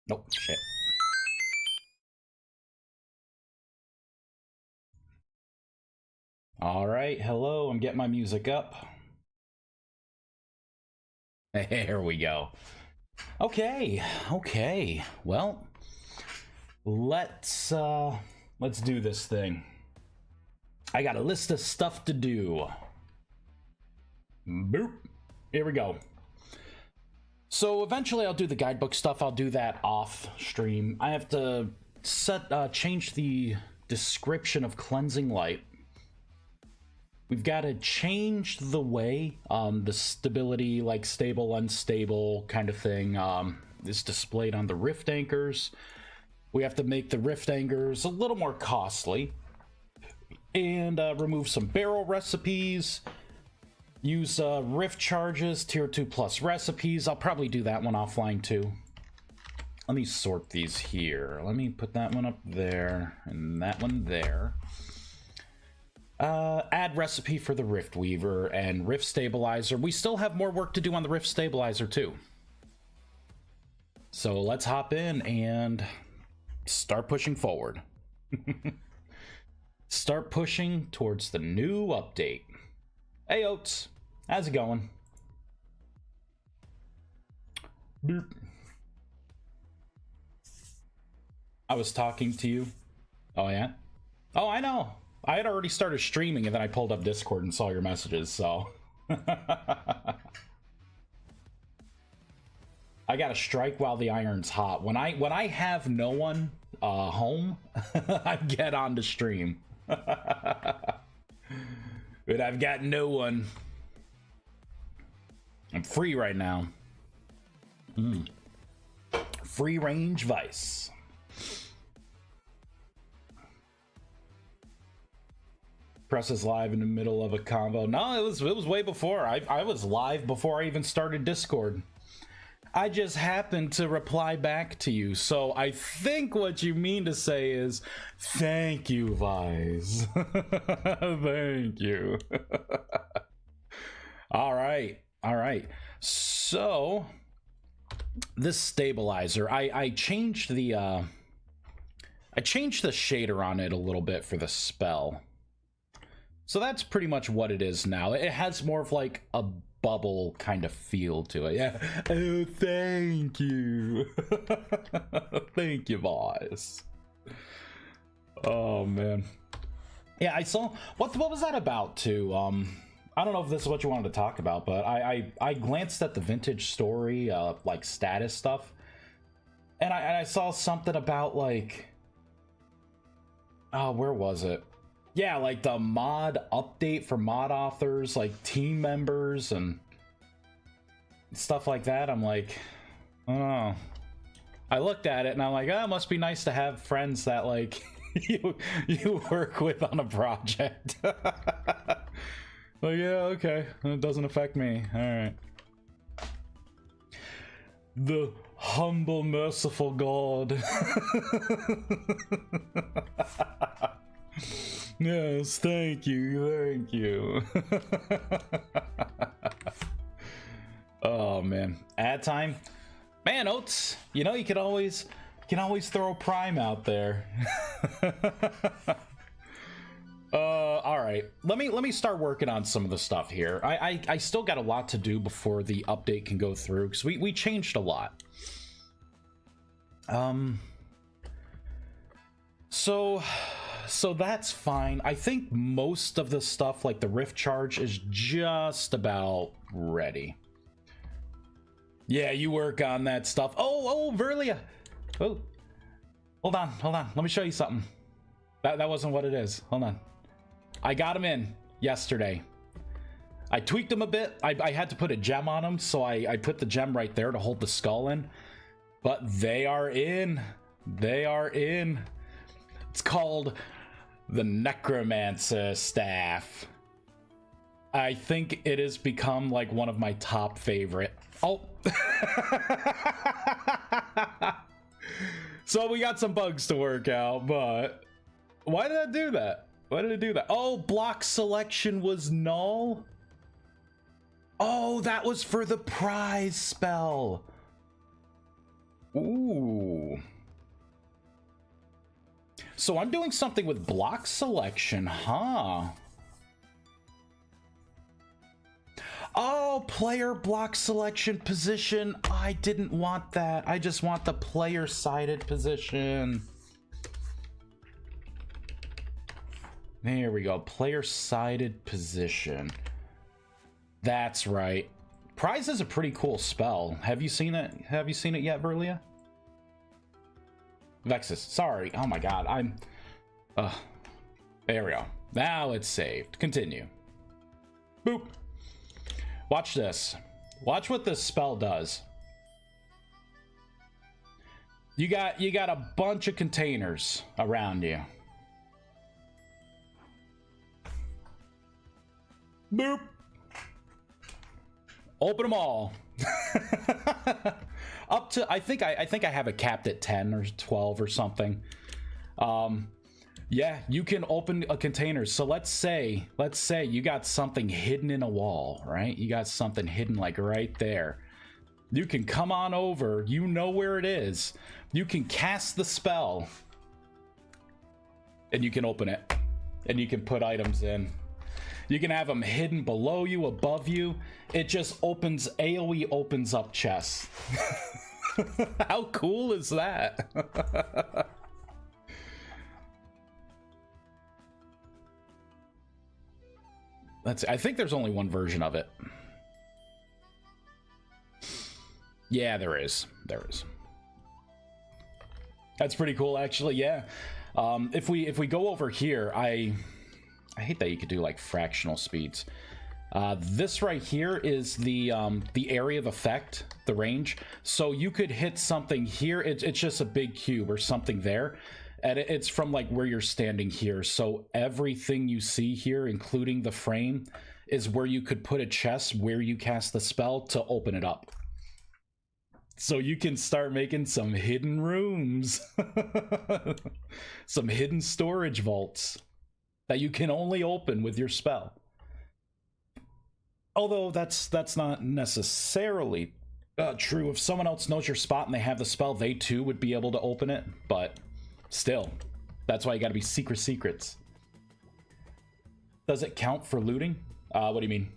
Nope, shit. All right, hello, I'm getting my music up. There we go. Okay, okay. Well, let's do this thing. I got a list of stuff to do. Boop. Here we go. So eventually I'll do the guidebook stuff. I'll do that off stream. I have to change the description of cleansing light. We've got to change the way the stability, like stable, unstable kind of thing, is displayed on the rift anchors. We have to make the rift anchors a little more costly and remove some barrel recipes. Use rift charges, tier 2 plus recipes. I'll probably do that one offline too. Let me sort these here. Let me put that one up there and that one there. Add recipe for the Rift Weaver and Rift Stabilizer. We still have more work to do on the Rift Stabilizer too. So let's hop in and start pushing forward. Start pushing towards the new update. Hey Oats, how's it going? Boop. I was talking to you. Oh yeah? Oh, I know. I had already started streaming and then I pulled up Discord and saw your messages, so. I gotta strike while the iron's hot. When I have no one home, I get on the stream. But I've got no one. I'm free right now. Free range Vice. Presses live in the middle of a combo. No, it was way before. I was live before I even started Discord. I just happened to reply back to you. So I think what you mean to say is, thank you, Vice. Thank you. All right. So this stabilizer, I changed the shader on it a little bit for the spell. So that's pretty much what it is now. It has more of like a bubble kind of feel to it. Yeah. Oh, thank you. Thank you, boys. Oh man. Yeah, I saw what was that about too? I don't know if this is what you wanted to talk about, but I glanced at the vintage story like status stuff, and I saw something about like, oh, where was it? Yeah, like the mod update for mod authors, like team members and stuff like that. I'm like, oh. I looked at it and I'm like, oh, it must be nice to have friends that like you work with on a project. Like, yeah, okay, it doesn't affect me. All right. The humble, merciful God. Yes, thank you. Oh man, ad time, man. Oats, you know you can always throw Prime out there. All right, let me start working on some of the stuff here. I still got a lot to do before the update can go through because we changed a lot. So that's fine. I think most of the stuff like the rift charge is just about ready. Yeah, you work on that stuff. Oh, Verlia. Oh, hold on. Let me show you something. That wasn't what it is. Hold on. I got him in yesterday. I tweaked them a bit. I had to put a gem on them, so I put the gem right there to hold the skull in. But they are in. They are in. It's called the Necromancer Staff. I think it has become like one of my top favorite. Oh. So we got some bugs to work out, but why did I do that? Why did I do that? Oh, block selection was null. Oh, that was for the prize spell. Ooh. So I'm doing something with block selection, huh? Oh, player block selection position. I didn't want that. I just want the player-sided position. There we go. Player-sided position. That's right. Prize is a pretty cool spell. Have you seen it? Have you seen it yet, Verlia? Vexus. Sorry. Oh my god. There we go. Now it's saved. Continue. Boop. Watch this. Watch what this spell does. You got a bunch of containers around you. Boop. Open them all. Up to I think I have it capped at 10 or 12 or something. Yeah, you can open a container. So let's say you got something hidden in a wall, right? You got something hidden like right there. You can come on over. You know where it is. You can cast the spell. And you can open it. And you can put items in. You can have them hidden below you, above you. It just opens, AoE opens up chests. How cool is that? I think there's only one version of it. Yeah, there is. There is. That's pretty cool, actually. Yeah. If we go over here, I hate that you could do like fractional speeds. This right here is the area of effect, the range. So you could hit something here. It's just a big cube or something there. And it's from like where you're standing here. So everything you see here, including the frame, is where you could put a chest where you cast the spell to open it up. So you can start making some hidden rooms. Some hidden storage vaults that you can only open with your spell. Although that's not necessarily true. If someone else knows your spot and they have the spell, they too would be able to open it. But still, that's why you gotta be secrets. Does it count for looting? What do you mean?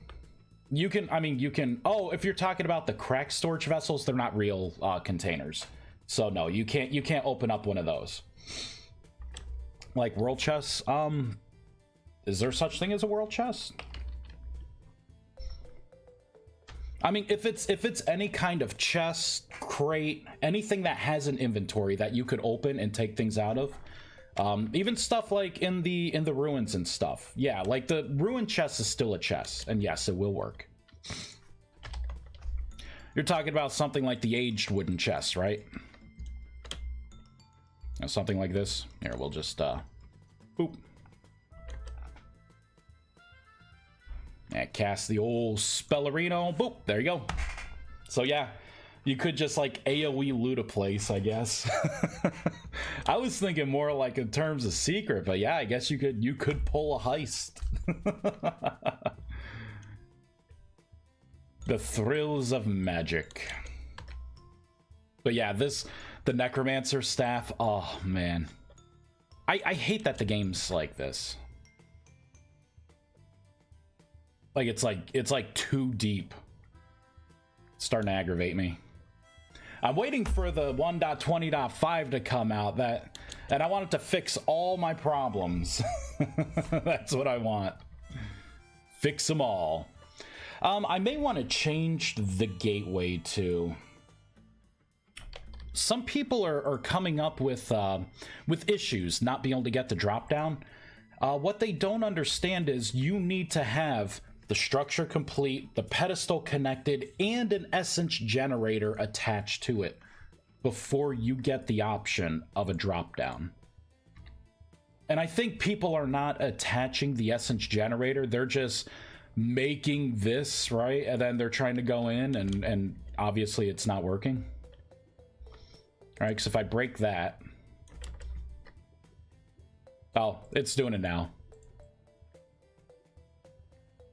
You can, oh, if you're talking about the cracked storage vessels, they're not real containers. So no, you can't open up one of those. Like world chests, is there such thing as a world chest? I mean, if it's any kind of chest, crate, anything that has an inventory that you could open and take things out of, even stuff like in the ruins and stuff. Yeah, like the ruin chest is still a chest, and yes, it will work. You're talking about something like the aged wooden chest, right? Something like this. Here, we'll just boop. And cast the old Spellerino. Boop. There you go. So yeah, you could just like AoE loot a place, I guess. I was thinking more like in terms of secret, but yeah, I guess you could pull a heist. The thrills of magic. But yeah, the Necromancer staff, oh man. I hate that the game's like this. Like it's like too deep. It's starting to aggravate me. I'm waiting for the 1.20.5 to come out, and I want it to fix all my problems. That's what I want. Fix them all. I may want to change the gateway too. Some people are coming up with issues not being able to get the drop down. What they don't understand is you need to have the structure complete, the pedestal connected, and an essence generator attached to it before you get the option of a drop down. And I think people are not attaching the essence generator. They're just making this, right? And then they're trying to go in and obviously it's not working. All right, because if I break that... Oh, it's doing it now.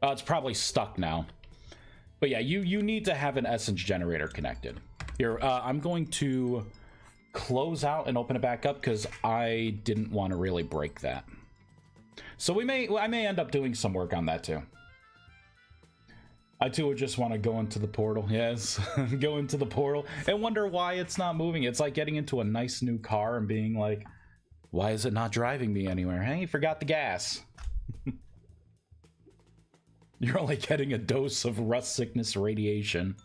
Oh, it's probably stuck now. But yeah, you need to have an essence generator connected. Here, I'm going to close out and open it back up because I didn't want to really break that. So I may end up doing some work on that too. I too would just want to go into the portal. Yes, go into the portal and wonder why it's not moving. It's like getting into a nice new car and being like, why is it not driving me anywhere? Hey, you forgot the gas. You're only getting a dose of rust sickness radiation.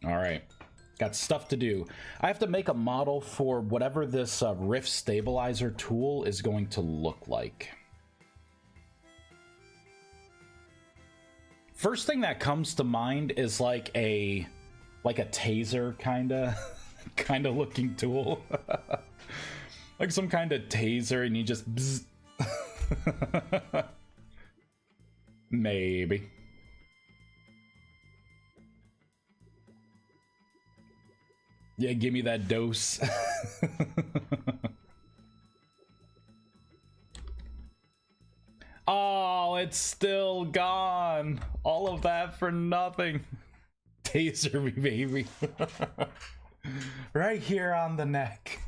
All right. Got stuff to do. I have to make a model for whatever this rift stabilizer tool is going to look like. First thing that comes to mind is like a taser kind of looking tool. Like some kind of taser and you just bzz. Maybe. Yeah, give me that dose. Oh, it's still gone. All of that for nothing. Taser me, baby. Right here on the neck.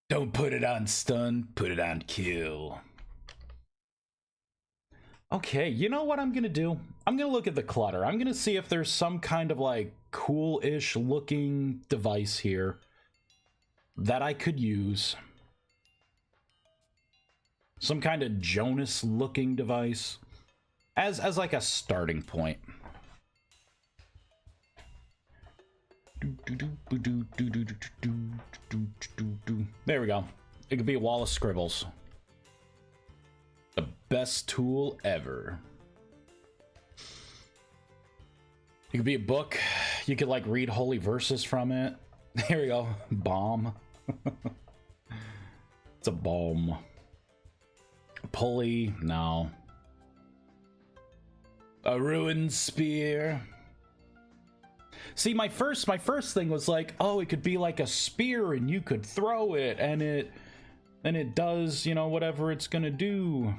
Don't put it on stun, put it on kill. Okay, you know what I'm gonna do? I'm gonna look at the clutter. I'm gonna see if there's some kind of like cool-ish looking device here that I could use. Some kind of Jonas looking device as like a starting point. There we go. It could be a wall of scribbles. The best tool ever. It could be a book. You could like read holy verses from it. There we go. Bomb. It's a bomb. Pulley, no. A ruined spear. See, my first thing was like, oh, it could be like a spear and you could throw it and it does, you know, whatever it's gonna do.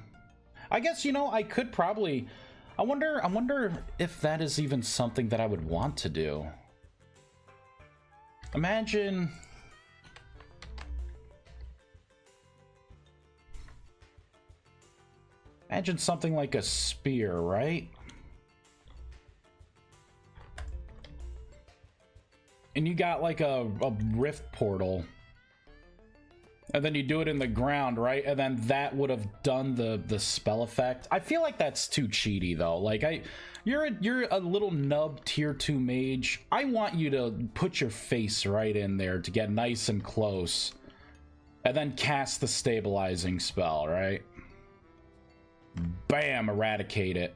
I guess, you know, I could probably... I wonder if that is even something that I would want to do. Imagine something like a spear, right? And you got like a rift portal. And then you do it in the ground, right? And then that would have done the spell effect. I feel like that's too cheaty though. Like you're a little nub tier 2 mage. I want you to put your face right in there to get nice and close. And then cast the stabilizing spell, right? Bam, eradicate it.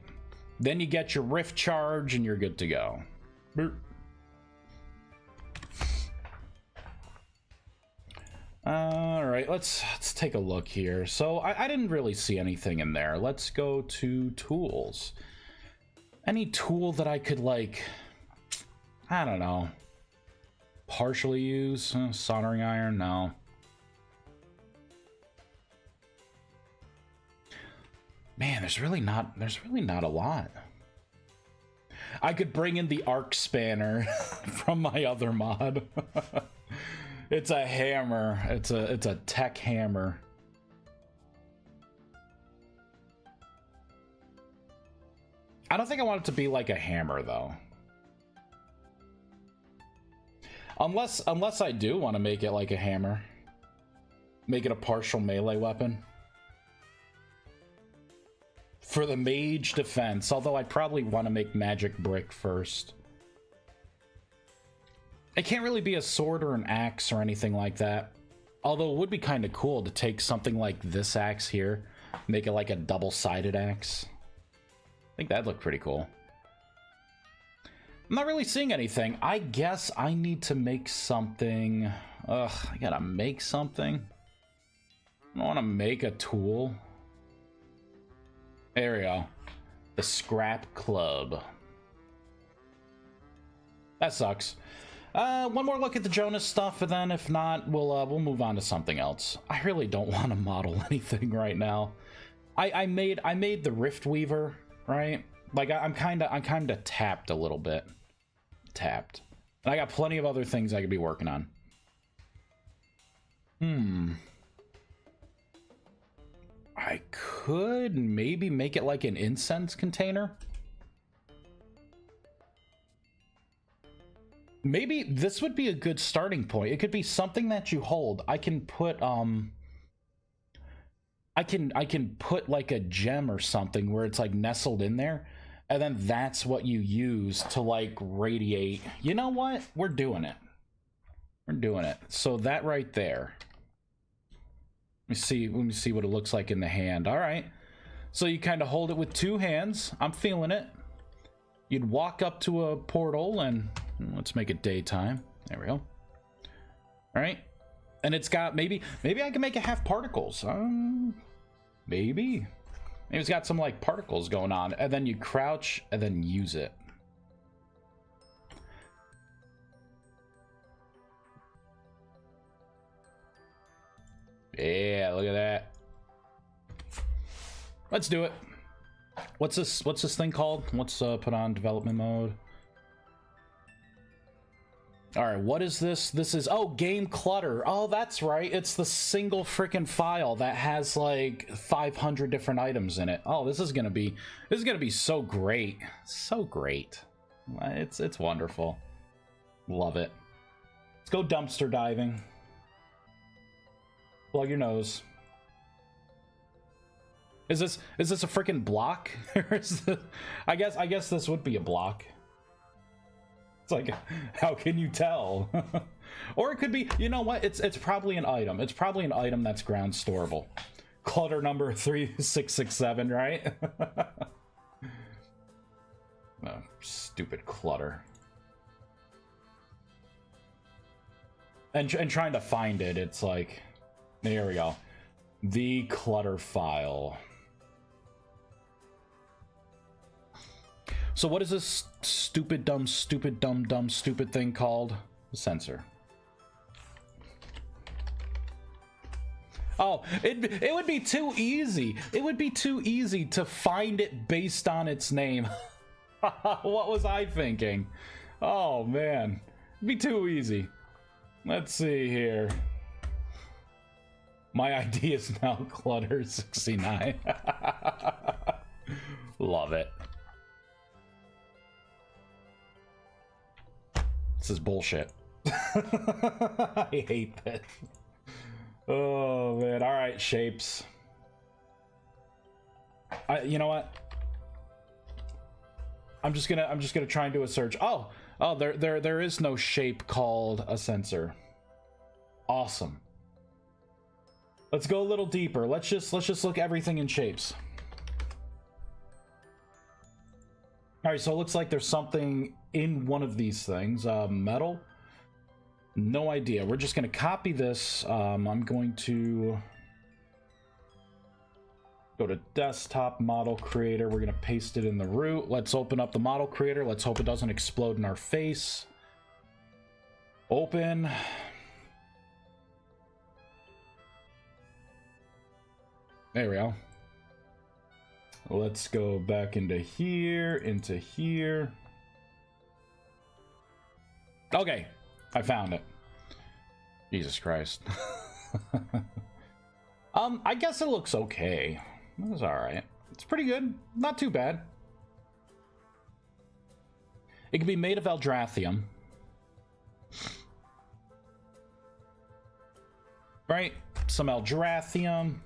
Then you get your rift charge and you're good to go. All right, let's take a look here. So I didn't really see anything in there. Let's go to tools. Any tool that I could like, I don't know, partially use? Soldering iron? No. Man, there's really not a lot. I could bring in the arc spanner from my other mod. It's a hammer. It's a tech hammer. I don't think I want it to be like a hammer though. Unless I do want to make it like a hammer. Make it a partial melee weapon. For the mage defense, although I'd probably want to make magic brick first. It can't really be a sword or an axe or anything like that. Although it would be kind of cool to take something like this axe here, make it like a double-sided axe. I think that'd look pretty cool. I'm not really seeing anything. I guess I need to make something. Ugh, I gotta make something. I don't want to make a tool. There we go. The scrap club. That sucks. One more look at the Jonas stuff, and then if not, we'll move on to something else. I really don't want to model anything right now. I made the Rift Weaver, right? Like I'm kind of tapped a little bit. Tapped. And I got plenty of other things I could be working on. I could maybe make it like an incense container. Maybe this would be a good starting point. It could be something that you hold. I can put I can put like a gem or something where it's like nestled in there, and then that's what you use to like radiate. You know what? We're doing it. We're doing it. So that right there. Let me see what it looks like in the hand. All right. So you kind of hold it with two hands. I'm feeling it. You'd walk up to a portal and let's make it daytime. There we go. All right. And it's got maybe I can make it have particles. Maybe it's got some like particles going on, and then you crouch and then use it. Yeah, look at that. Let's do it. What's this thing called? Let's put on development mode. All right, what is this? This is, oh, game clutter. Oh, that's right. It's the single freaking file that has like 500 different items in it. Oh, this is gonna be so great. So great. It's wonderful. Love it. Let's go dumpster diving. Plug your nose. Is this a freaking block? I guess this would be a block. It's like, how can you tell? Or it could be, you know what? It's probably an item. It's probably an item that's ground storable. Clutter number 3667, right? Oh, stupid clutter. And trying to find it, it's like, there we go. The clutter file. So what is this stupid dumb thing called? A sensor. Oh, it would be too easy. It would be too easy to find it based on its name. What was I thinking? Oh man, it'd be too easy. Let's see here. My ID is now Clutter 69. Love it. This is bullshit. I hate this. Oh man! All right, shapes. You know what? I'm just gonna try and do a search. Oh, there is no shape called a sensor. Awesome. Let's go a little deeper. Let's just look everything in shapes. All right, so it looks like there's something in one of these things. Metal? No idea. We're just going to copy this. I'm going to go to desktop model creator. We're going to paste it in the root. Let's open up the model creator. Let's hope it doesn't explode in our face. Open. There we go. Let's go back into here, into here. Okay, I found it. Jesus Christ. I guess it looks okay. It was alright. It's pretty good. Not too bad. It can be made of Eldrathrium. Right? Some Eldrathrium.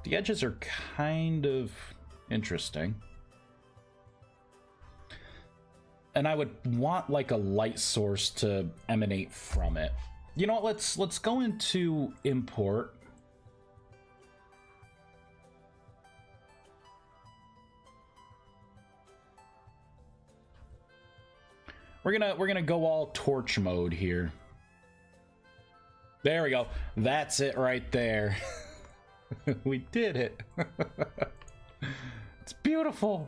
The edges are kind of interesting. And I would want like a light source to emanate from it. You know what, let's go into import. We're gonna go all torch mode here. There we go. That's it right there. We did it. It's beautiful.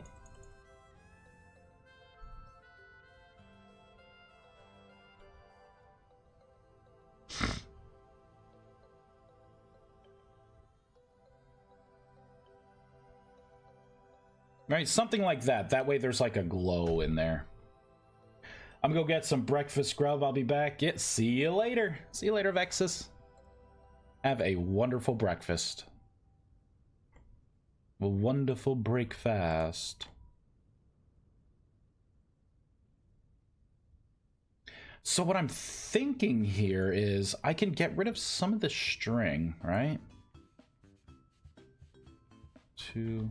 Right, something like that. That way there's like a glow in there. I'm gonna go get some breakfast grub. I'll be back. Yeah, see you later. See you later, Vexus. Have a wonderful breakfast. A wonderful breakfast. So what I'm thinking here is I can get rid of some of the string, right? 2,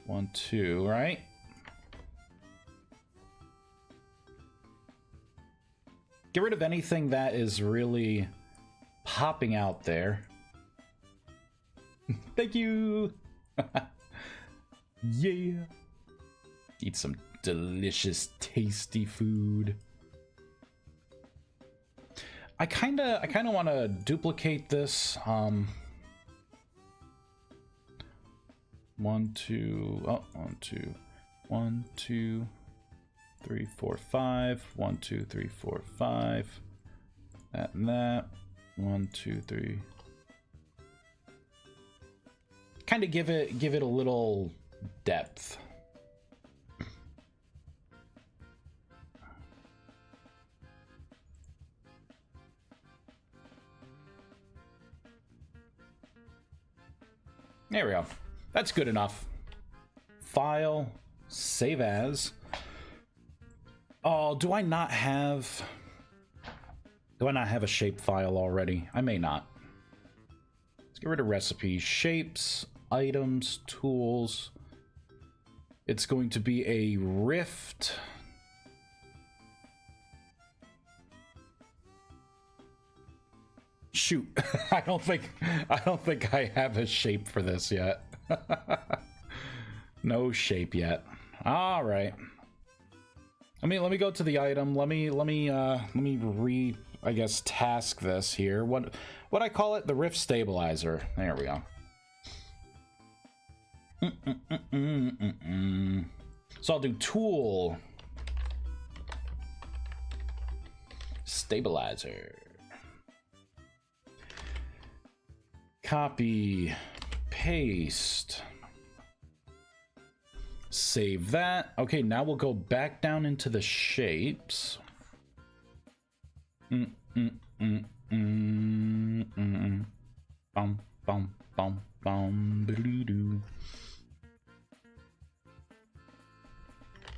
1, 2, right? Get rid of anything that is really popping out there. Thank you. Yeah. Eat some delicious, tasty food. I kind of want to duplicate this. 1, 2. Oh, 1, 2. 1, 2, 3, 4, 5. 1, 2, 3, 4, 5. That and that. 1, 2, 3. Kind of give it a little depth. There we go. That's good enough. File, save as. Oh, do I not have a shape file already? I may not. Let's get rid of recipes, shapes, items, tools. It's going to be a rift. Shoot, I don't think I have a shape for this yet. No shape yet. All right. Let me go to the item. Let me I guess task this here. What I call it? The rift stabilizer. There we go. So I'll do tool stabilizer. Copy, paste, save that. Okay, now we'll go back down into the shapes. Bum, bum, bum, bum, doo.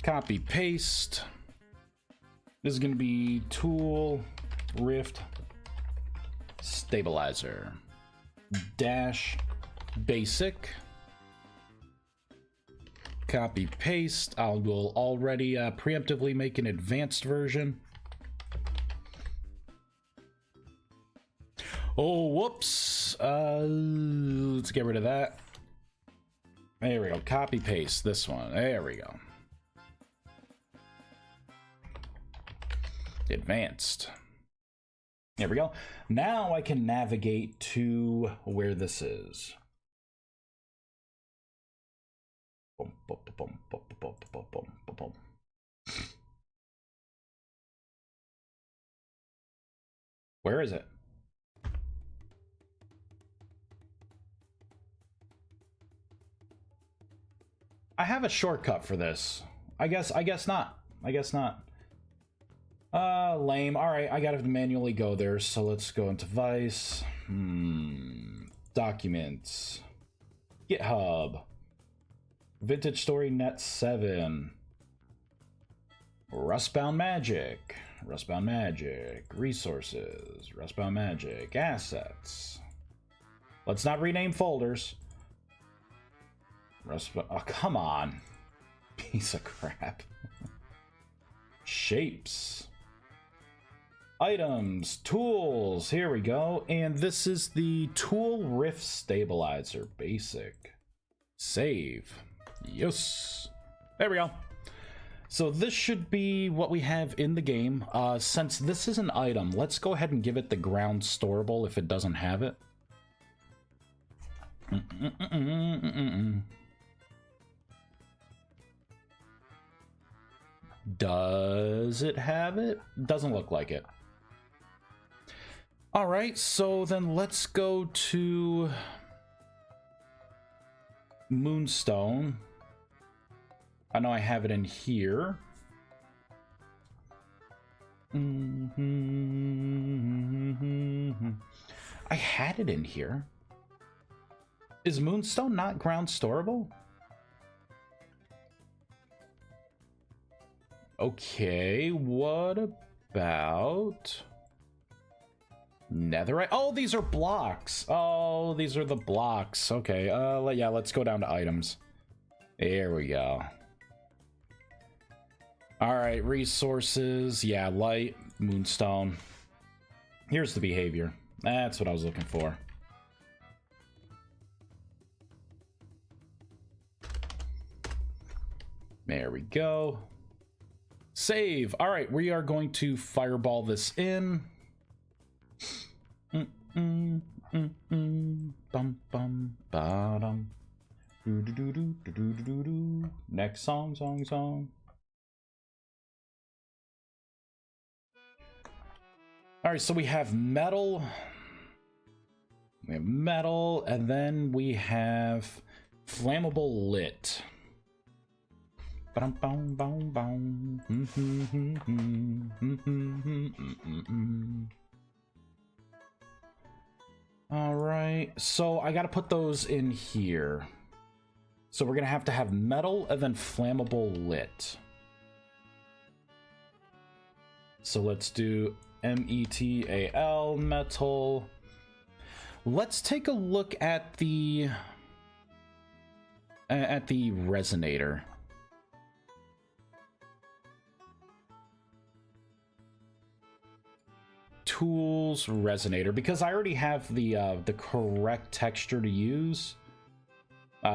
Copy, paste. This is going to be tool, rift, stabilizer. Dash basic. Copy paste. Will already preemptively make an advanced version. Oh, whoops. Let's get rid of that. There we go. Copy paste this one. There we go. Advanced. There we go. Now I can navigate to where this is. Where is it? I have a shortcut for this. I guess not. I guess not. Lame. Alright, I gotta manually go there, so let's go into Vice. Documents. GitHub. Vintage Story Net 7. Rustbound Magic. Rustbound Magic. Resources. Rustbound Magic. Assets. Let's not rename folders. Rustbound. Oh, come on. Piece of crap. Shapes. Items, tools, here we go. And this is the tool rift stabilizer, basic. Save. Yes. There we go. So this should be what we have in the game. Since this is an item, let's go ahead and give it the ground storable if it doesn't have it. Does it have it? Doesn't look like it. All right, so then let's go to Moonstone. I know I have it in here. I had it in here. Is Moonstone not ground storable? Okay, what about netherite? Oh, these are blocks. Oh, these are the blocks. Okay, yeah, let's go down to items. There we go. All right, resources. Yeah, light, moonstone. Here's the behavior. That's what I was looking for. There we go. Save. All right, we are going to fireball this in. Bum bum ba-dum. Do do do do do do do do. Next song. All right, so we have metal. We have metal, and then we have flammable lit. All right, so I got to put those in here. So we're gonna have to have metal and then flammable lit. So let's do metal, metal. Let's take a look at the resonator. Tools, resonator, because I already have the correct texture to use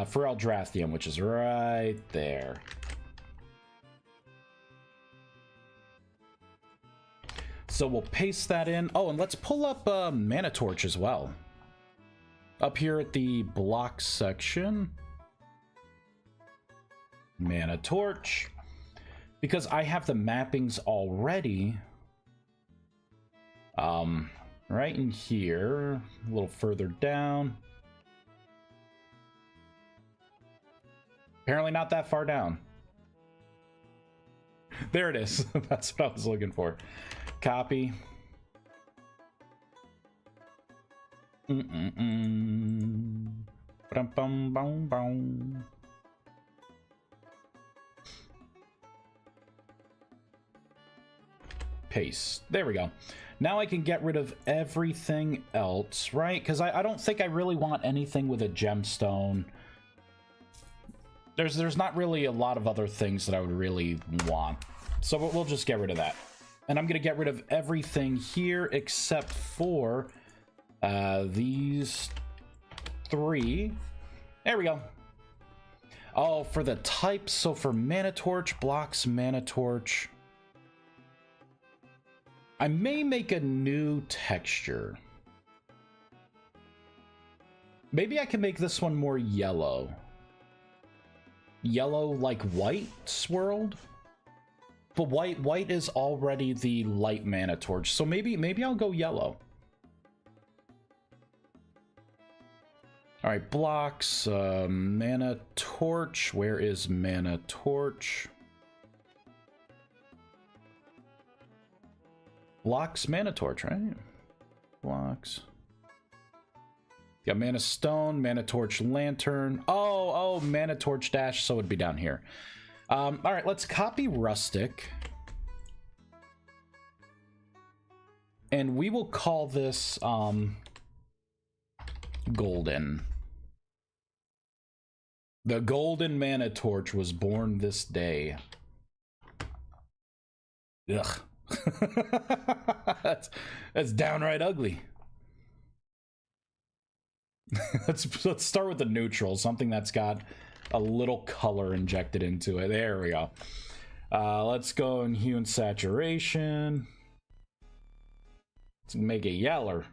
for Eldrathium, which is right there. So we'll paste that in. Oh, and let's pull up Mana Torch as well. Up here at the block section. Mana Torch. Because I have the mappings already. Right in here. A little further down. Apparently not that far down. There it is. That's what I was looking for. Copy. Bum. Paste. There we go. Now I can get rid of everything else, right? Because I don't think I really want anything with a gemstone. There's not really a lot of other things that I would really want. So we'll just get rid of that. And I'm going to get rid of everything here except for these three. There we go. Oh, for the types. So for Mana Torch, blocks, Mana Torch. I may make a new texture. Maybe I can make this one more yellow. Yellow like white swirled? But white is already the light Mana Torch, so maybe I'll go yellow. All right, blocks, Mana Torch. Where is Mana Torch? Blocks, Mana Torch, right? Blocks. Got Mana Stone, Mana Torch, Lantern. Oh, Mana Torch Dash, so it'd be down here. All right, let's copy Rustic. And we will call this Golden. The Golden Mana Torch was born this day. Ugh. That's downright ugly. Let's start with the neutral, something that's got a little color injected into it. There we go. Let's go in hue and saturation. Let's make it yeller.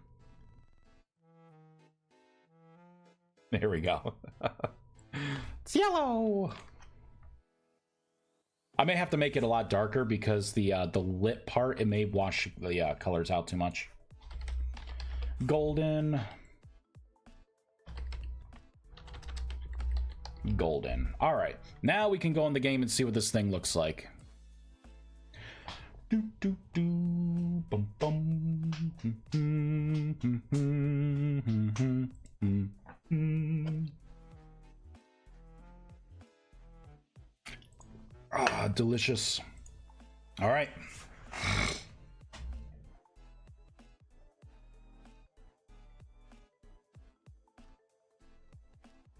There we go. It's yellow. I may have to make it a lot darker because the lit part, it may wash the colors out too much. Golden. golden. All right, now we can go in the game and see what this thing looks like. Do do do, bum bum. Ah, delicious. All right.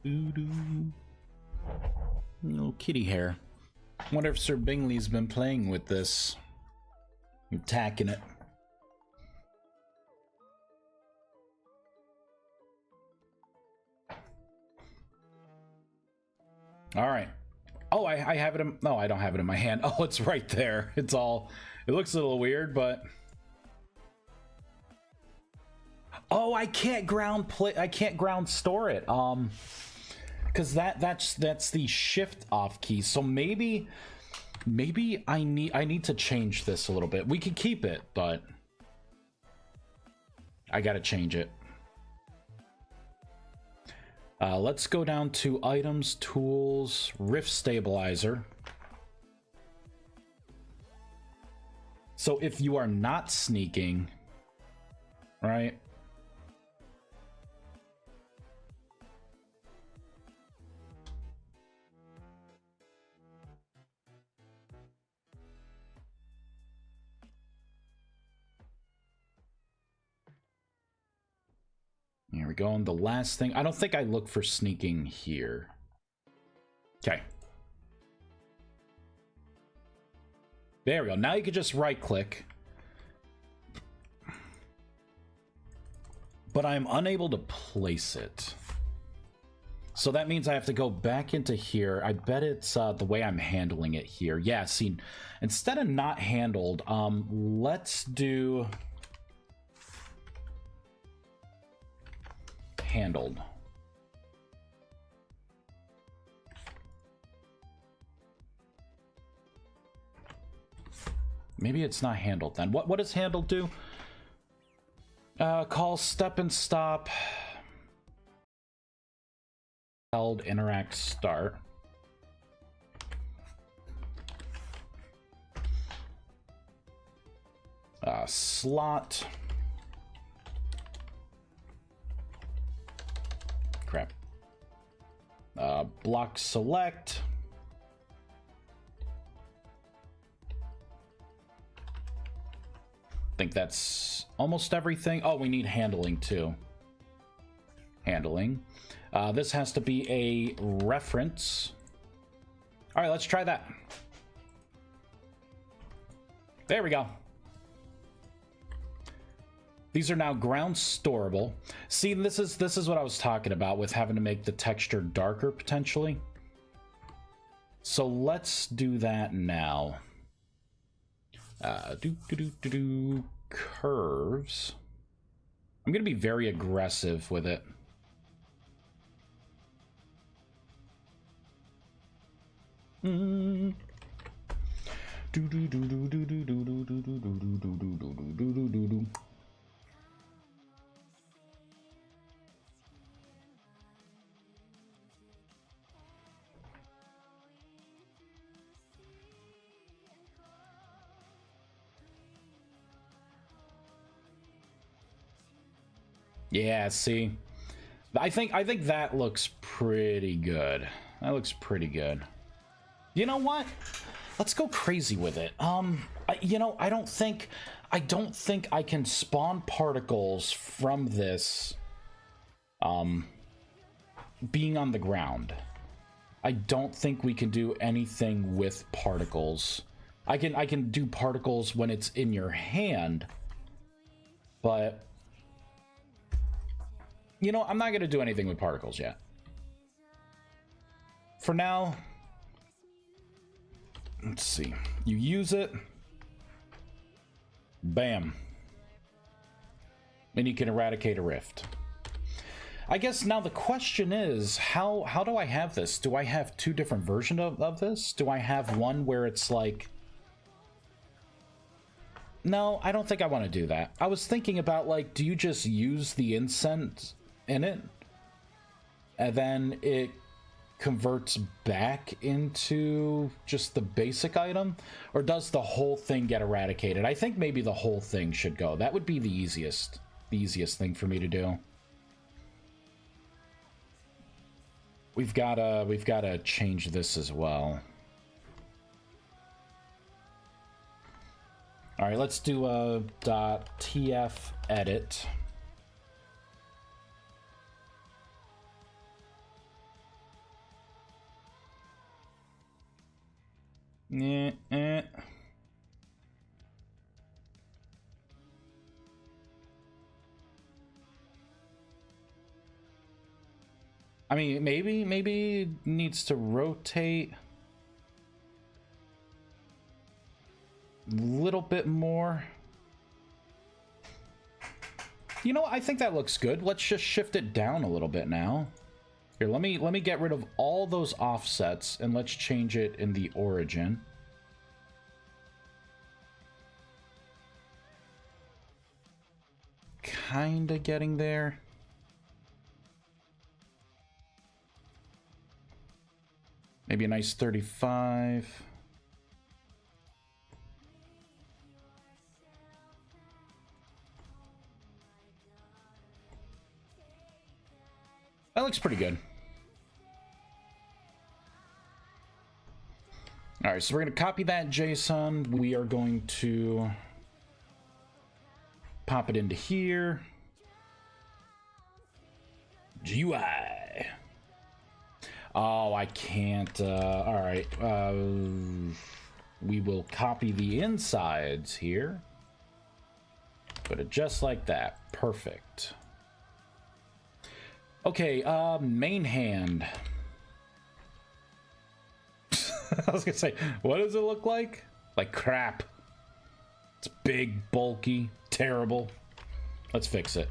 Doo-doo. Little kitty hair. Wonder if Sir Bingley's been playing with this. Attacking it. All right. Oh, I have it in... No, I don't have it in my hand. Oh, it's right there. It's all... It looks a little weird, but... Oh, I can't ground store it. Because that's the shift off key. So maybe I need to change this a little bit. We can keep it, but I gotta change it. Let's go down to items, tools, rift stabilizer. So if you are not sneaking, right? Here we go. And the last thing, I don't think I look for sneaking here. Okay. There we go. Now you can just right click. But I'm unable to place it. So that means I have to go back into here. I bet it's the way I'm handling it here. Yeah, see, instead of not handled, let's do... handled. Maybe it's not handled then. What does handled do? Call, step and stop. Held, interact, start. Slot. Crap. Block select. I think that's almost everything. Oh, we need handling too. Handling. This has to be a reference. All right, let's try that. There we go. These are now ground storable. See, this is what I was talking about with having to make the texture darker potentially. So let's do that now. Curves. I'm gonna be very aggressive with it. Yeah, see, I think that looks pretty good. That looks pretty good. You know what? Let's go crazy with it. You know, I don't think I can spawn particles from this being on the ground. I don't think we can do anything with particles. I can do particles when it's in your hand, but you know, I'm not going to do anything with particles yet. For now, let's see. You use it. Bam. And you can eradicate a rift. I guess now the question is, how do I have this? Do I have two different versions of this? Do I have one where it's like... No, I don't think I want to do that. I was thinking about, like, do you just use the incense in it? And then it converts back into just the basic item, or does the whole thing get eradicated? I think maybe the whole thing should go. That would be the easiest thing for me to do. We've gotta change this as well. All right, let's do a .tf edit. I mean, maybe it needs to rotate a little bit more. You know what? I think that looks good. Let's just shift it down a little bit now. Here, let me get rid of all those offsets and let's change it in the origin. Kinda getting there. Maybe a nice 35. That looks pretty good. All right, so we're going to copy that JSON. We are going to pop it into here. GUI. Oh, I can't. All right. We will copy the insides here. Put it just like that. Perfect. Okay, main hand. I was gonna say, what does it look like? Like crap. It's big, bulky, terrible. Let's fix it.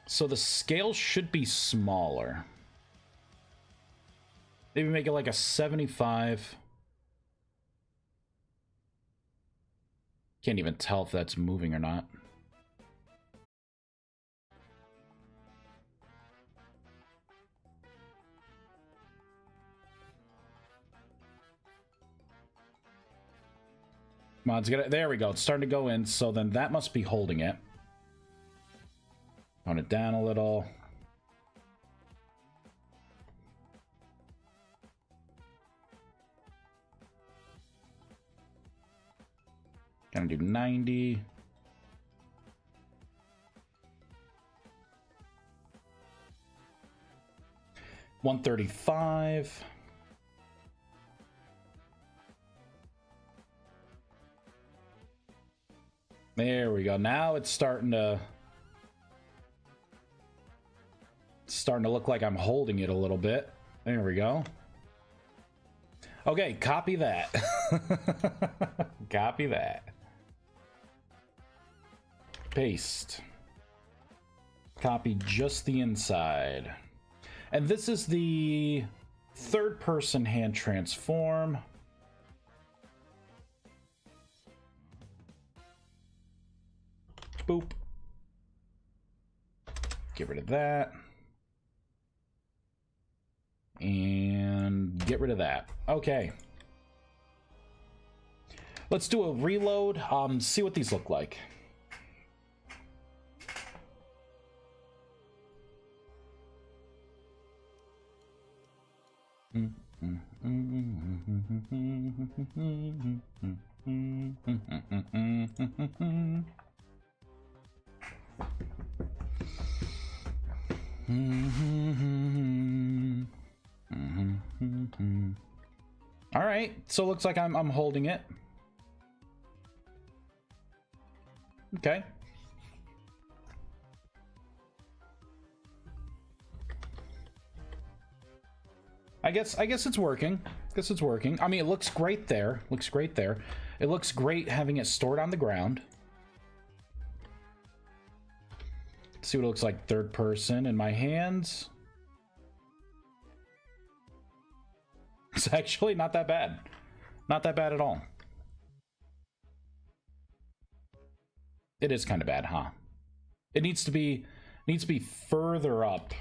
So the scale should be smaller. Maybe make it like a 75. Can't even tell if that's moving or not. Come on, there we go. It's starting to go in, so then that must be holding it. Tone it down a little. Gonna do 90. $135. There we go. Now it's starting to look like I'm holding it a little bit. There we go. Okay, copy that. Copy that. Paste. Copy just the inside. And this is the third person hand transform. Boop. Get rid of that. And get rid of that. Okay. Let's do a reload. See what these look like. All right, so it looks like I'm holding it. Okay. I guess it's working. I mean, it looks great there. It looks great having it stored on the ground. Let's see what it looks like third person in my hands. It's actually not that bad. Not that bad at all. It is kind of bad, huh? It needs to be further up.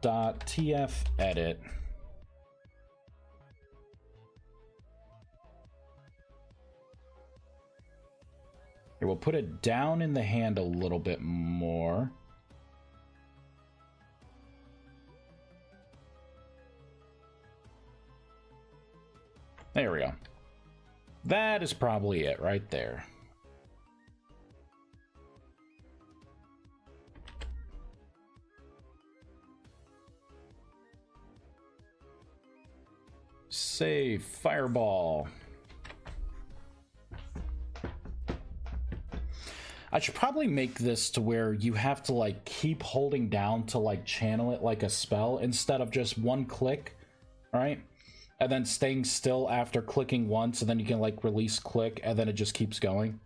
.tf edit. Here, we'll put it down in the hand a little bit more. There we go. That is probably it right there. Save fireball. I should probably make this to where you have to like keep holding down to like channel it like a spell instead of just one click, all right? And then staying still after clicking once, and then you can like release click, and then it just keeps going.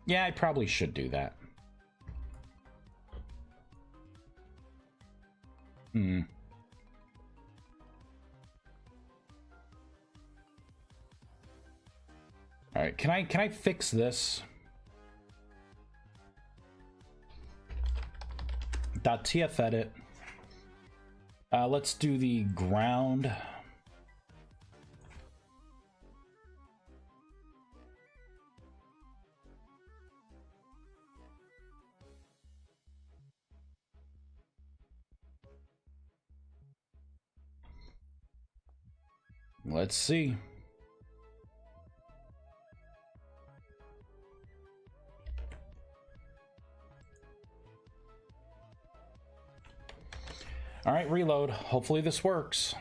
Yeah, I probably should do that. All right, can I fix this? .tf edit. Let's do the ground. Let's see. All right, reload. Hopefully this works.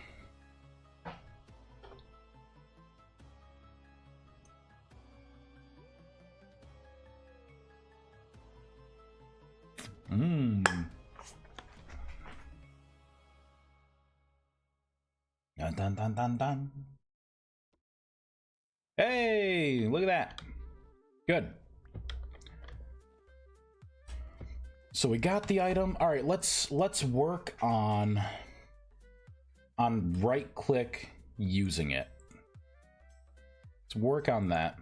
Dun, dun, dun, dun, dun. Hey, look at that. Good. So we got the item. All right, let's work on right click using it. Let's work on that.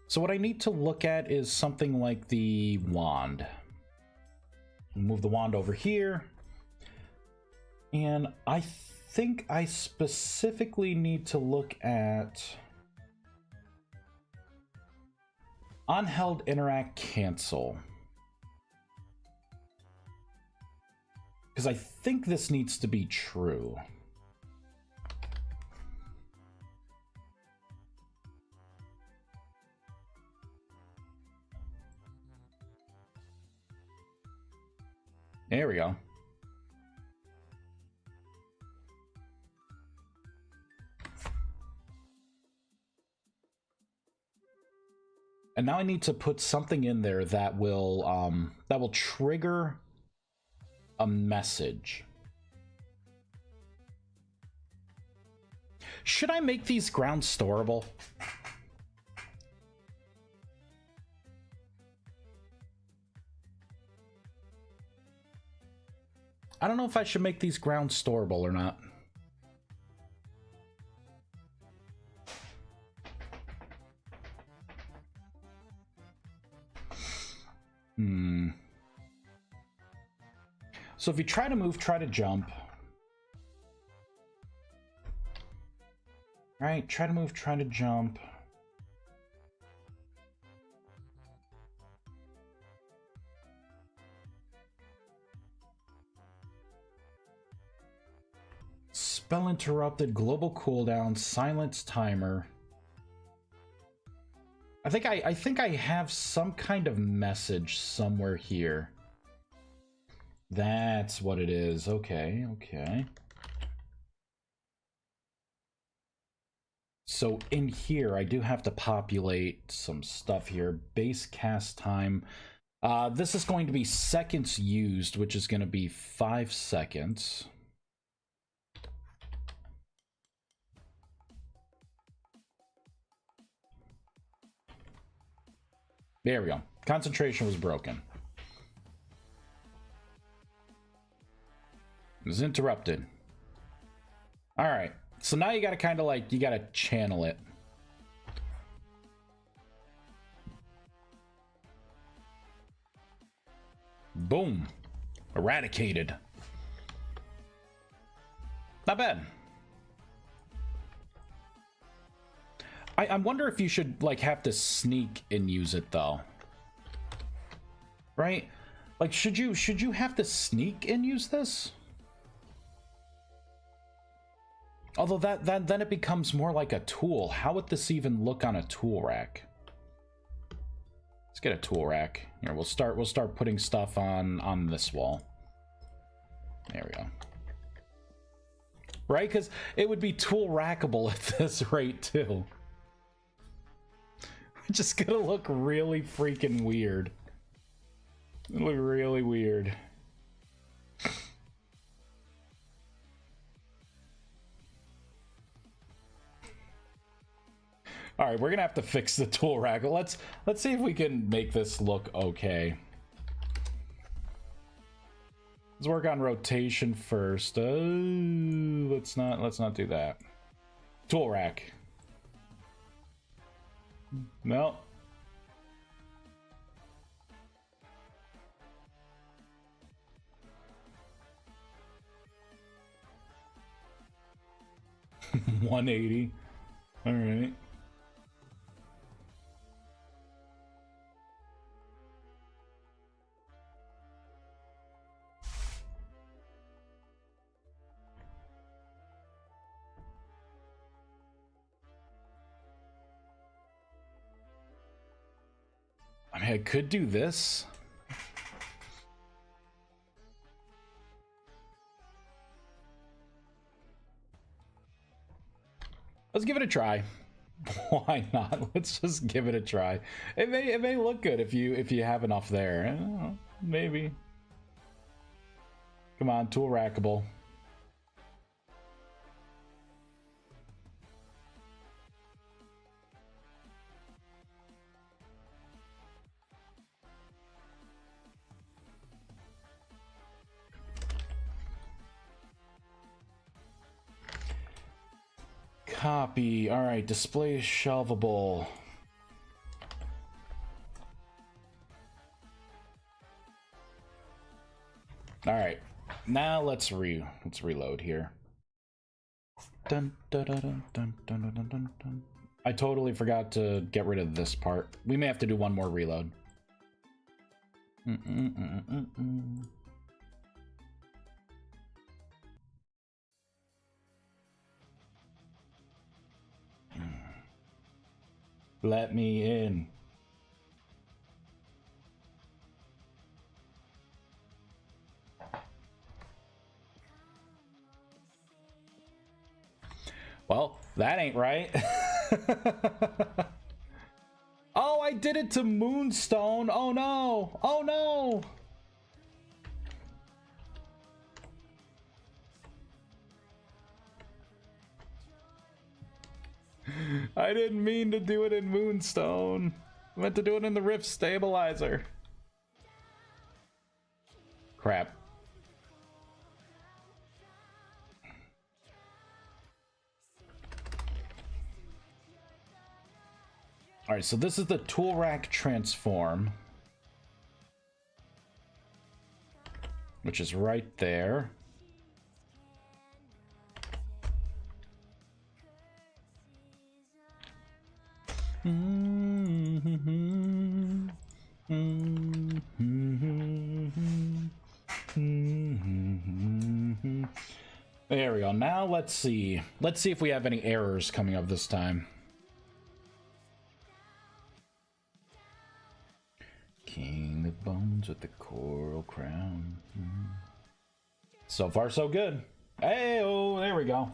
So what I need to look at is something like the wand. Move the wand over here. And I think I specifically need to look at unheld interact cancel. Because I think this needs to be true. There we go. And now I need to put something in there that will trigger a message. Should I make these ground storable? I don't know if I should make these ground storable or not. So if you try to move, try to jump. All right, try to move, try to jump. Spell interrupted, global cooldown, silence timer. I think I have some kind of message somewhere here. That's what it is. Okay, okay. So in here, I do have to populate some stuff here. Base cast time. This is going to be seconds used, which is going to be 5 seconds. There we go. Concentration was broken. It was interrupted. All right. So now you got to kind of like, you got to channel it. Boom. Eradicated. Not bad. I wonder if you should like have to sneak and use it though. Right? Like should you have to sneak and use this? Although then it becomes more like a tool. How would this even look on a tool rack? Let's get a tool rack. Here, we'll start putting stuff on this wall. There we go. Right? Because it would be tool rackable at this rate too. It's just gonna look really freaking weird. It'll look really weird. All right, we're gonna have to fix the tool rack. Let's see if we can make this look okay. Let's work on rotation first. Let's not do that. Tool rack. No. $180. All right. I mean, I could do this. Let's give it a try. Why not? Let's just give it a try. It may look good if you have enough there. I don't know, maybe. Come on, tool rackable. Copy. All right, display shelvable. All right, now let's reload here. Dun, dun, dun, dun, dun, dun, dun, dun, dun. I totally forgot to get rid of this part. We may have to do one more reload. Let me in. Well, that ain't right. Oh, I did it to Moonstone. Oh no. Oh no. I didn't mean to do it in Moonstone. I meant to do it in the Rift Stabilizer. Crap. Alright, so this is the tool rack transform, which is right there. There we go. Now let's see. Let's see if we have any errors coming up this time. King of bones with the coral crown. So far, so good. Hey, oh, there we go.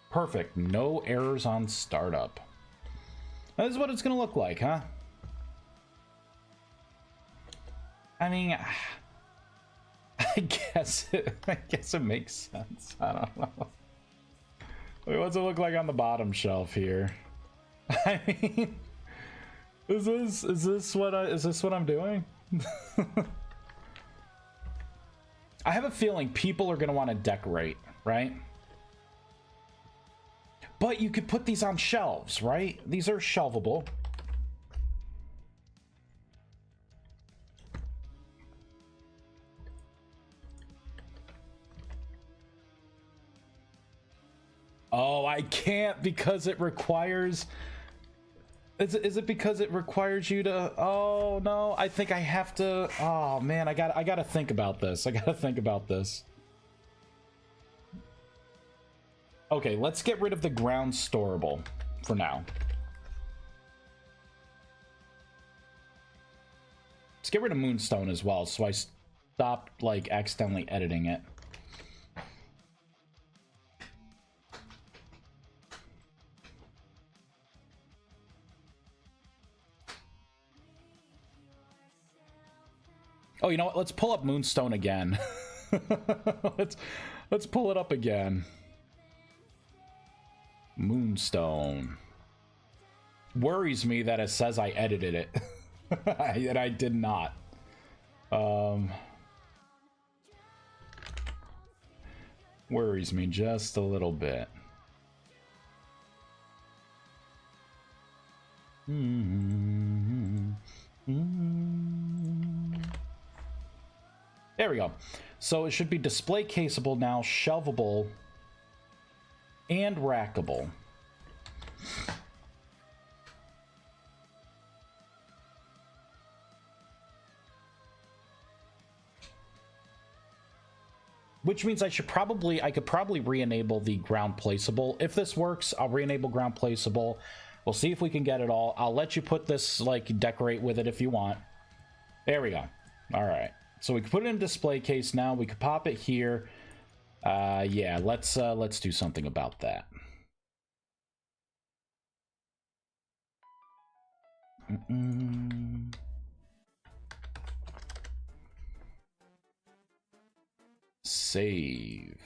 Perfect. No errors on startup. This is what it's going to look like, huh? I mean, I guess it makes sense. I don't know. Wait, what's it look like on the bottom shelf here? I mean, is this what I'm doing? I have a feeling people are gonna want to decorate, right? But you could put these on shelves, right? These are shelvable. Oh, I can't because it requires... Is it because it requires you to... Oh, no. I think I have to... Oh, man. I gotta think about this. I gotta think about this. Okay, let's get rid of the ground storable for now. Let's get rid of Moonstone as well, so I stopped, like, accidentally editing it. Oh, you know what? Let's pull up Moonstone again. Let's pull it up again. Moonstone. Worries me that it says I edited it. And I did not. Worries me just a little bit. There we go. So it should be display caseable now, shelvable, and rackable. Which means I could probably re-enable the ground placeable. If this works, I'll re-enable ground placeable. We'll see if we can get it all. I'll let you put this, like, decorate with it if you want. There we go. All right. So we can put it in display case now. We could pop it here. Yeah, let's do something about that. Save.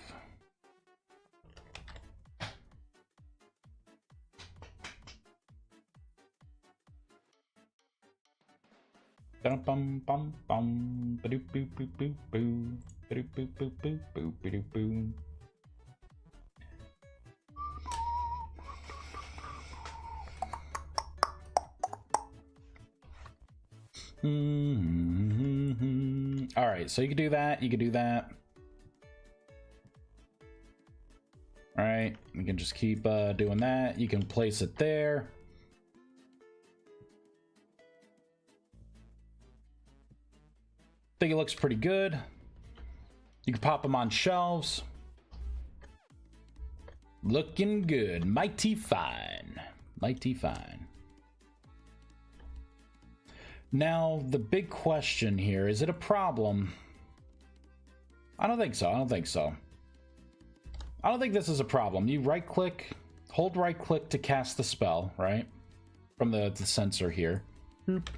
Bum bum bum bum ba doop boop boop boop boo ba doop boop boop boop boop ba doop boo. All right, so you can do that. You can do that. All right, we can just keep doing that. You can place it there. I think it looks pretty good. You can pop them on shelves. Looking good. Mighty fine. Mighty fine. Now, the big question here, is it a problem? I don't think so. I don't think so. I don't think this is a problem. You right-click, hold right-click to cast the spell, right? From the sensor here. Boop.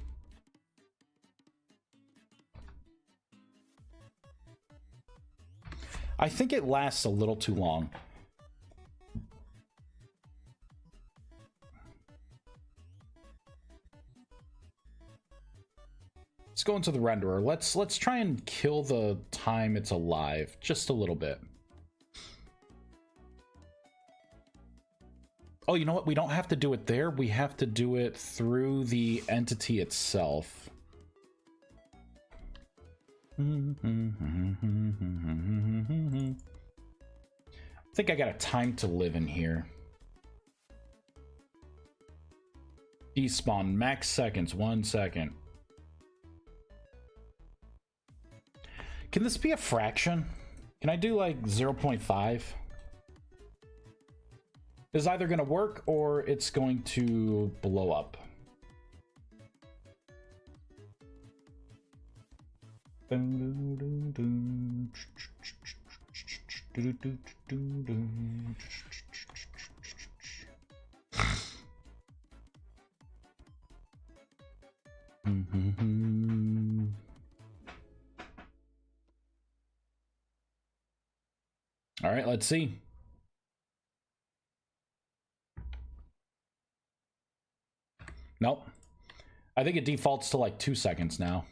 I think it lasts a little too long. Let's go into the renderer. Let's try and kill the time it's alive just a little bit. Oh, you know what? We don't have to do it there. We have to do it through the entity itself. I think I got a time to live in here. Despawn, max seconds, 1 second. Can this be a fraction? Can I do like 0.5? It's either going to work or it's going to blow up. All right, let's see. Nope. I think it defaults to like 2 seconds now.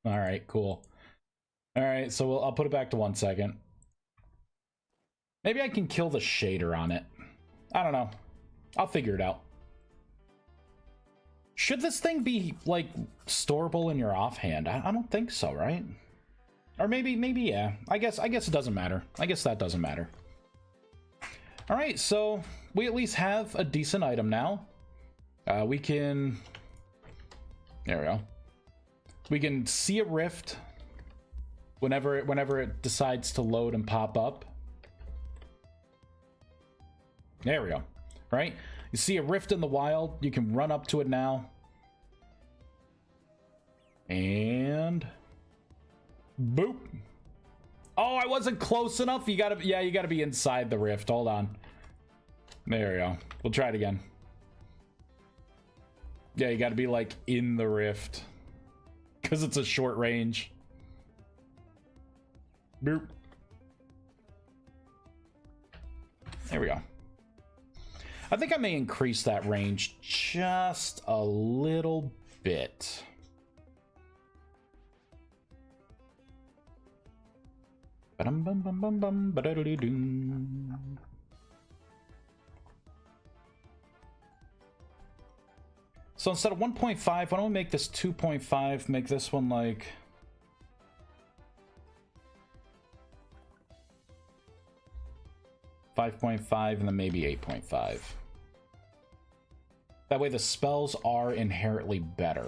All right, cool. All right, so I'll put it back to 1 second. Maybe I can kill the shader on it. I don't know. I'll figure it out. Should this thing be, like, storable in your offhand? I don't think so, right? Or maybe, yeah. I guess it doesn't matter. I guess that doesn't matter. All right, so we at least have a decent item now. We can... There we go. We can see a rift whenever it decides to load and pop up. There we go. Right? You see a rift in the wild, you can run up to it now. And boop. Oh, I wasn't close enough. You gotta be inside the rift. Hold on. There we go. We'll try it again. Yeah, you gotta be like in the rift. Because it's a short range. Boop. There we go. I think I may increase that range just a little bit. So instead of 1.5, why don't we make this 2.5, make this one like... .5, and then maybe 8.5. That way the spells are inherently better.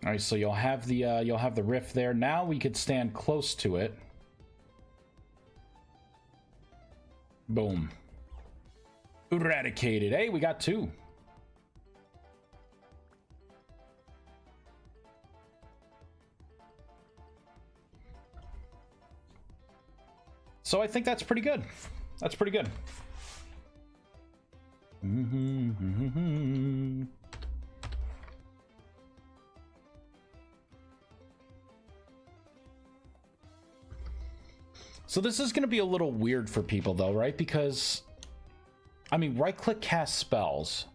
All right, so you'll have the rift there. Now we could stand close to it. Boom. Eradicated. Hey, we got 2. So I think that's pretty good. That's pretty good. So this is going to be a little weird for people though, right? Because, I mean, right-click cast spells.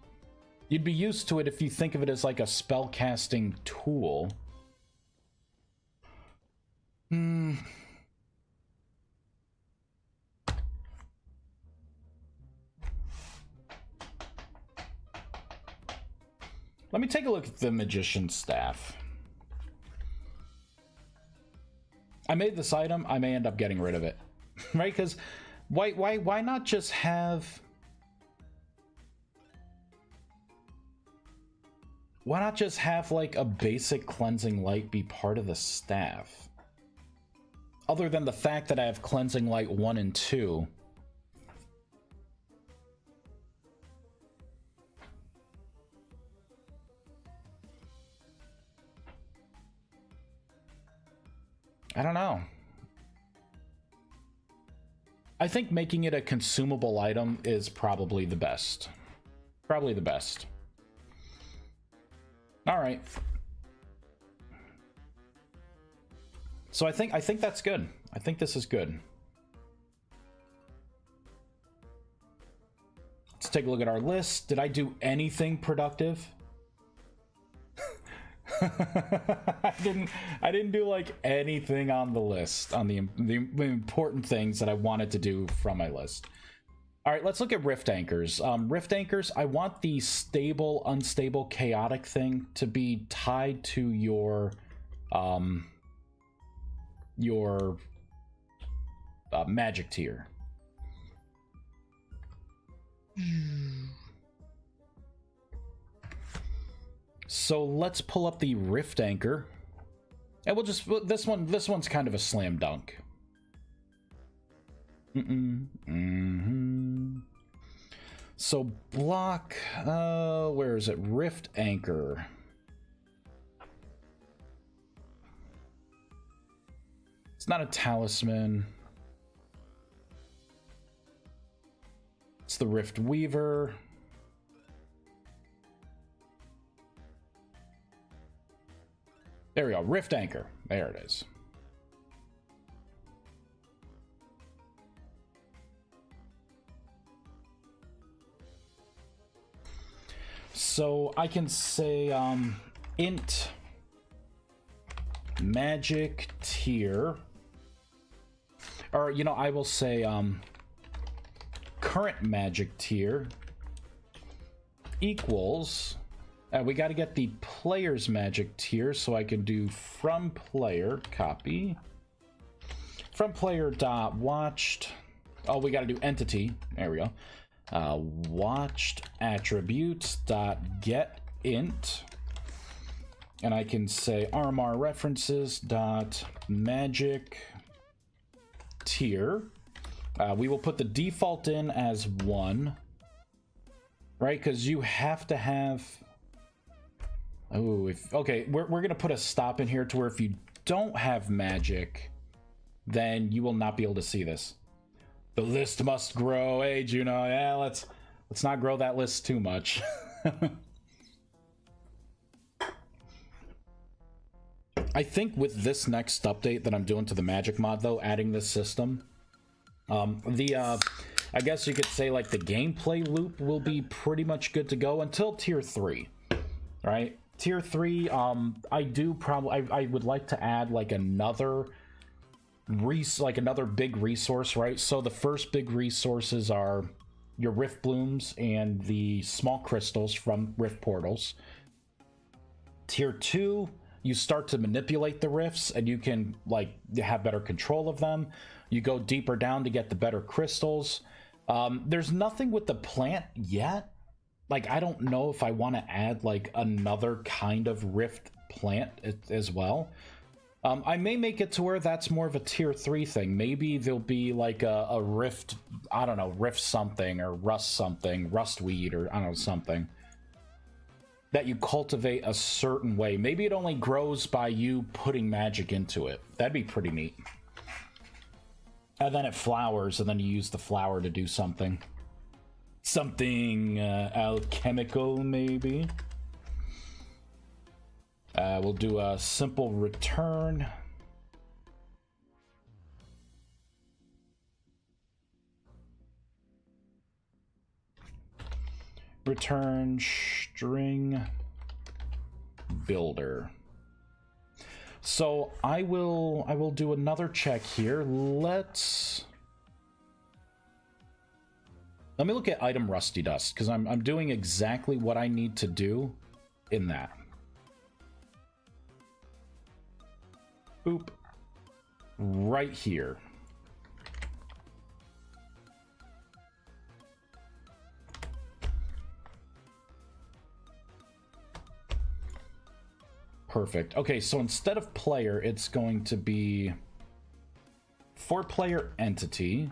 You'd be used to it if you think of it as like a spell casting tool. Let me take a look at the Magician's Staff. I made this item, I may end up getting rid of it. Right? Because why not just have... Why not just have like a basic cleansing light be part of the staff? Other than the fact that I have cleansing light 1 and 2. I don't know. I think making it a consumable item is probably the best. Probably the best. All right. So I think that's good. I think this is good. Let's take a look at our list. Did I do anything productive? I didn't do like anything on the list, on the important things that I wanted to do from my list. All right, let's look at rift anchors. Rift anchors, I want the stable, unstable, chaotic thing to be tied to your magic tier. So let's pull up the rift anchor, and we'll just this one's kind of a slam dunk. So block, where is it? Rift anchor. It's not a talisman. It's the Rift Weaver. There we go. Rift Anchor. There it is. So I can say int magic tier, or you know, I will say current magic tier equals, we got to get the player's magic tier, so I can do from player copy from player dot watched. Oh, we got to do entity. There we go. Watched attributes dot get int, and I can say RMR references dot magic tier. We will put the default in as 1, right? Because you have to have. Oh, if okay, we're gonna put a stop in here to where if you don't have magic, then you will not be able to see this. The list must grow. Hey, Juno. Yeah, let's not grow that list too much. I think with this next update that I'm doing to the magic mod, though, adding this system, I guess you could say like the gameplay loop will be pretty much good to go until tier 3, right? Tier 3, I would like to add like another big resource, right? So the first big resources are your rift blooms and the small crystals from rift portals. Tier 2, you start to manipulate the rifts and you can like have better control of them. You go deeper down to get the better crystals. There's nothing with the plant yet. Like, I don't know if I want to add like another kind of rift plant as well. I may make it to where that's more of a tier 3 thing. Maybe there'll be like a rift, I don't know, rift something or rust something, rustweed or I don't know, something that you cultivate a certain way. Maybe it only grows by you putting magic into it. That'd be pretty neat. And then it flowers, and then you use the flower to do something. Something alchemical, maybe. We'll do a simple return. Return string builder. So I will do another check here. Let me look at item Rusty Dust, because I'm doing exactly what I need to do in that. Boop. Right here. Perfect. Okay, so instead of player, it's going to be for player entity.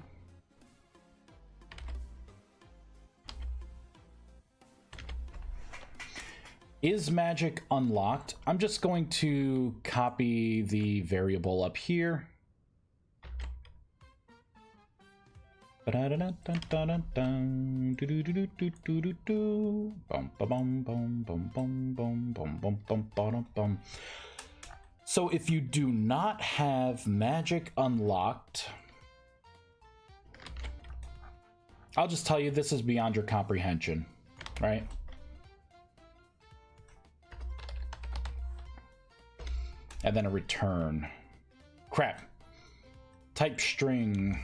Is magic unlocked? I'm just going to copy the variable up here. So if you do not have magic unlocked, I'll just tell you this is beyond your comprehension, right? And then a return. Crap. Type string.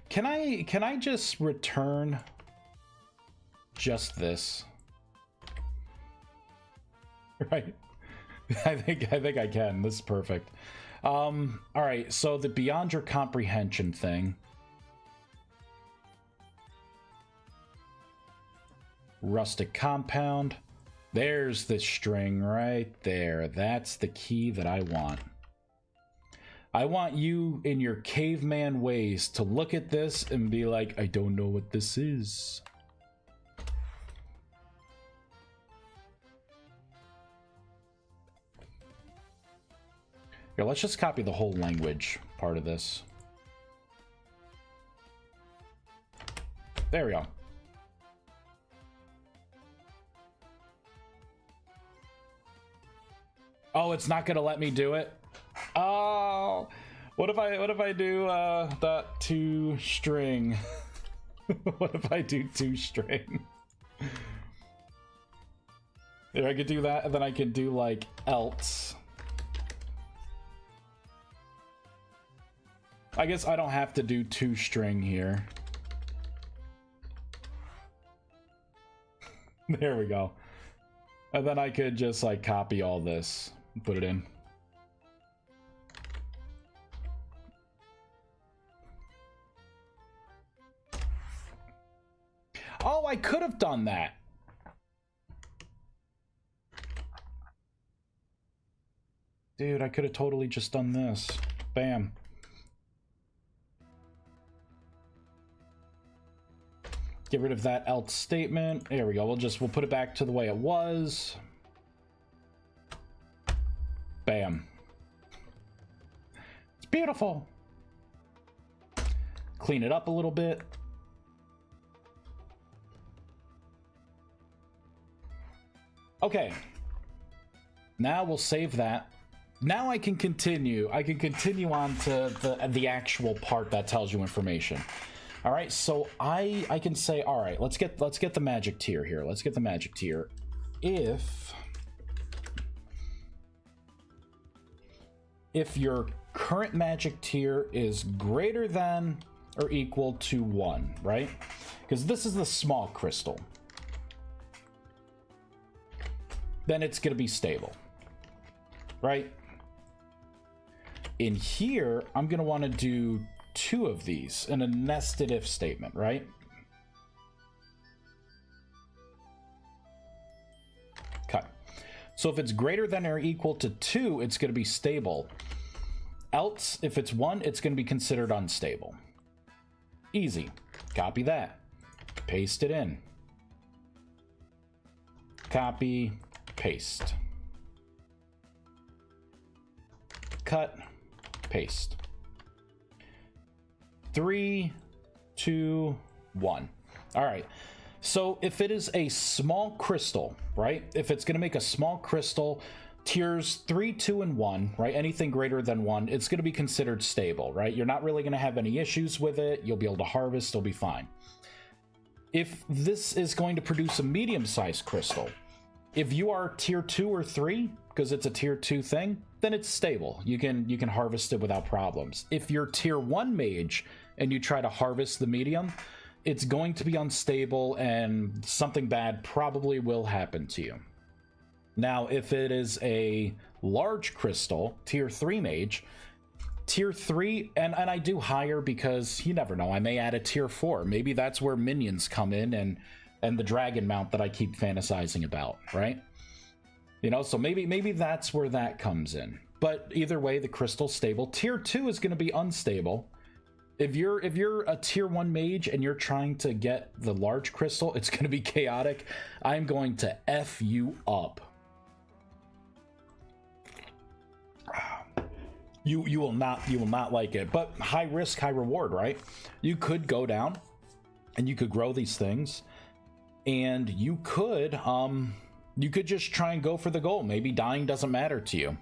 Can I just return just this? Right. I think I can. This is perfect. All right, so the beyond your comprehension thing. Rustic compound. There's the string right there. That's the key that I want. I want you in your caveman ways to look at this and be like, I don't know what this is. Here, let's just copy the whole language part of this. There we go. Oh, it's not gonna let me do it. Oh, what if I do that to string? What if I do to string? If I could do that, and then I could do like else. I guess I don't have to do to string here. There we go. And then I could just like copy all this and put it in. Oh, I could have done that. Dude, I could have totally just done this. Bam. Get rid of that else statement. There we go. We'll put it back to the way it was. Bam. It's beautiful. Clean it up a little bit. Okay. Now we'll save that. Now I can continue. I can continue on to the actual part that tells you information. All right, so I can say, all right, let's get the magic tier here. Let's get the magic tier. If your current magic tier is greater than or equal to 1, right? Because this is the small crystal. Then it's going to be stable, right? In here, I'm going to want to do 2 of these in a nested if statement, right? Okay. So if it's greater than or equal to 2, it's going to be stable. Else, if it's 1, it's going to be considered unstable. Easy. Copy that. Paste it in. Copy, paste. Cut, paste. 3, 2, 1. All right. So if it is a small crystal, right? If it's going to make a small crystal, tiers 3, 2, and 1, right? Anything greater than 1, it's going to be considered stable, right? You're not really going to have any issues with it. You'll be able to harvest. It'll be fine. If this is going to produce a medium-sized crystal, if you are tier 2 or 3, because it's a tier 2 thing, then it's stable. You can harvest it without problems. If you're tier 1 mage and you try to harvest the medium, it's going to be unstable and something bad probably will happen to you. Now, if it is a large crystal, tier 3 mage, tier 3, and I do higher because you never know, I may add a tier 4. Maybe that's where minions come in and the dragon mount that I keep fantasizing about, right? You know, so maybe that's where that comes in. But either way, the crystal's stable. Tier 2 is going to be unstable. If you're a tier 1 mage and you're trying to get the large crystal, it's going to be chaotic. I'm going to F you up. You will not like it. But high risk, high reward, right? You could go down and you could grow these things, and you could just try and go for the goal. Maybe dying doesn't matter to you.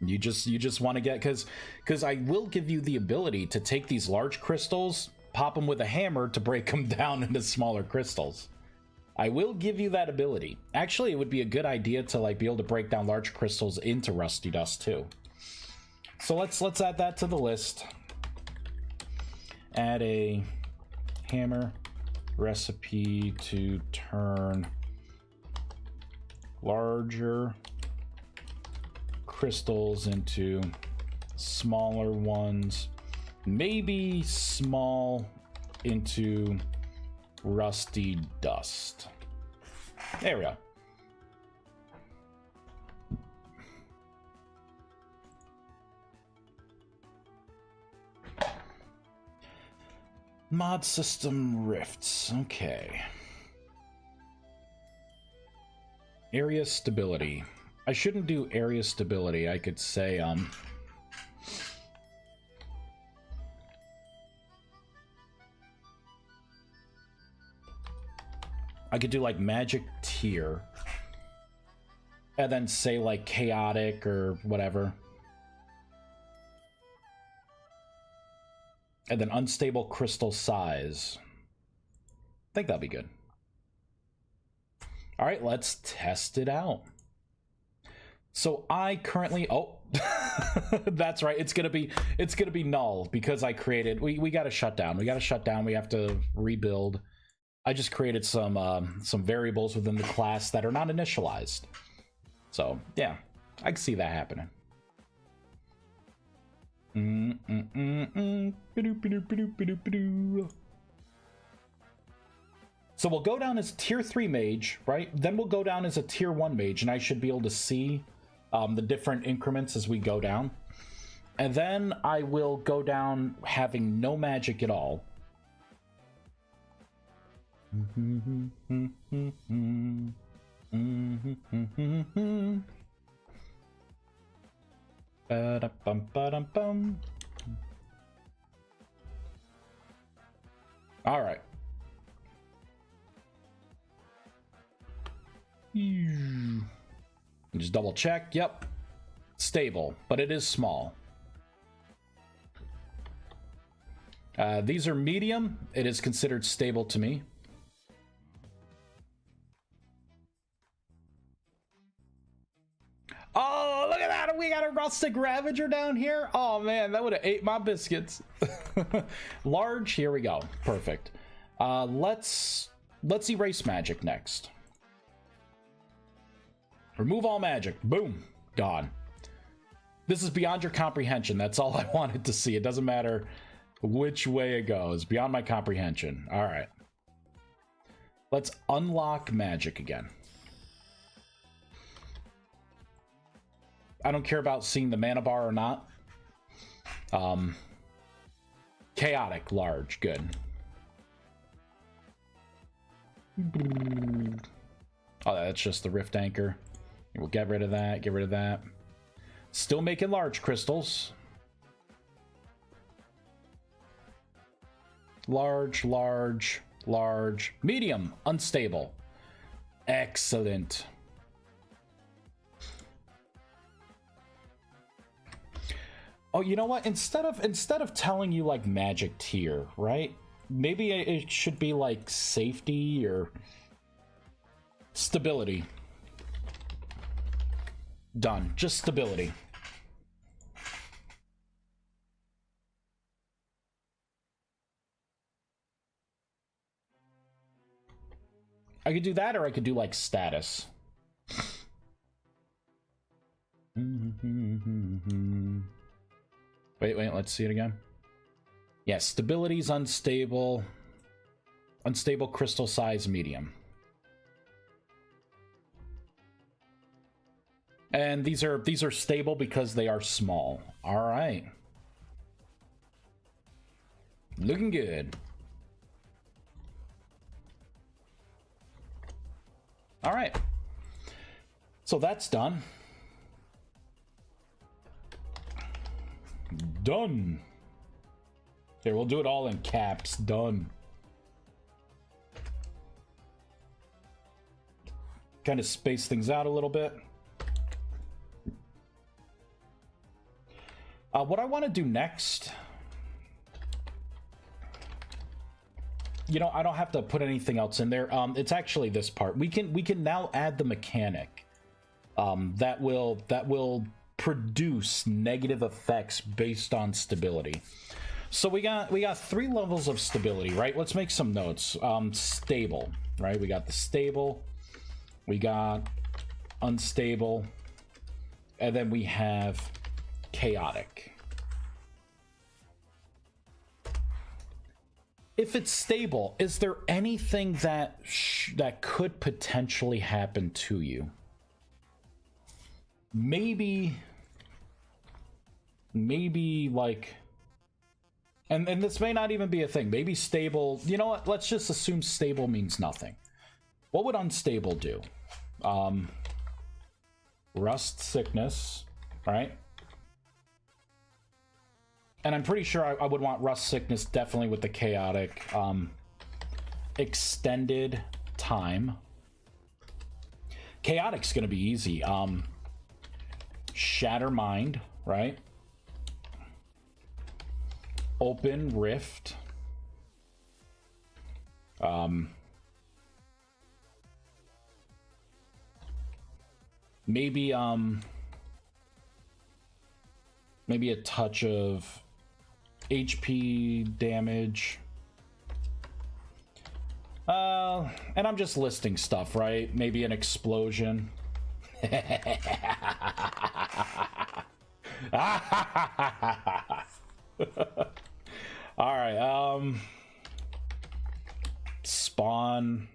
You just want to get, because I will give you the ability to take these large crystals, pop them with a hammer to break them down into smaller crystals. I will give you that ability. Actually, it would be a good idea to like be able to break down large crystals into rusty dust too. So let's add that to the list. Add a hammer recipe to turn larger crystals into smaller ones, maybe small into rusty dust. There we go. Mod system rifts. Okay. Area stability. I shouldn't do area stability. I could say, I could do like magic tier. and then say like chaotic or whatever. And then unstable crystal size. I think that'll be good. All right, let's test it out. So I currently, oh, that's right. It's gonna be null because I created. We got to shut down. We got to shut down. We have to rebuild. I just created some variables within the class that are not initialized. So yeah, I can see that happening. So we'll go down as tier 3 mage, right? Then we'll go down as a tier 1 mage, and I should be able to see the different increments as we go down. And then I will go down having no magic at all. All right. Just double check. Yep. Stable, but it is small. These are medium. It is considered stable to me. Oh, look at that. We got a rustic ravager down here. Oh man, that would have ate my biscuits. Large, here we go. Perfect. Let's erase magic next. Remove all magic. Boom. Gone. This is beyond your comprehension. That's all I wanted to see. It doesn't matter which way it goes. Beyond my comprehension. All right. Let's unlock magic again. I don't care about seeing the mana bar or not. Chaotic, large, good. Oh, that's just the rift anchor. We'll get rid of that, get rid of that. Still making large crystals. Large, large, large. Medium, unstable. Excellent. Oh, you know what? Instead of telling you like magic tier, right? Maybe it should be like safety or stability. Done. Just stability. I could do that, or I could do like status. Wait, let's see it again. Yeah, stability's unstable. Unstable crystal size medium. And these are stable because they are small. All right. Looking good. All right. So that's done. Done. Here, we'll do it all in caps. Done. Kind of space things out a little bit. What I want to do next, you know, I don't have to put anything else in there. It's actually this part. We can now add the mechanic that will produce negative effects based on stability. So we got 3 levels of stability, right? Let's make some notes. Stable, right? We got the stable, we got unstable, and then we have chaotic. If it's stable, is there anything that could potentially happen to you? Maybe like, and this may not even be a thing. Maybe stable, you know what? Let's just assume stable means nothing. What would unstable do? Rust sickness, right? And I'm pretty sure I would want rust sickness definitely with the chaotic. Extended time. Chaotic's gonna be easy. Shatter Mind, right? Open Rift. Maybe maybe a touch of HP damage. And I'm just listing stuff, right? Maybe an explosion. All right, spawn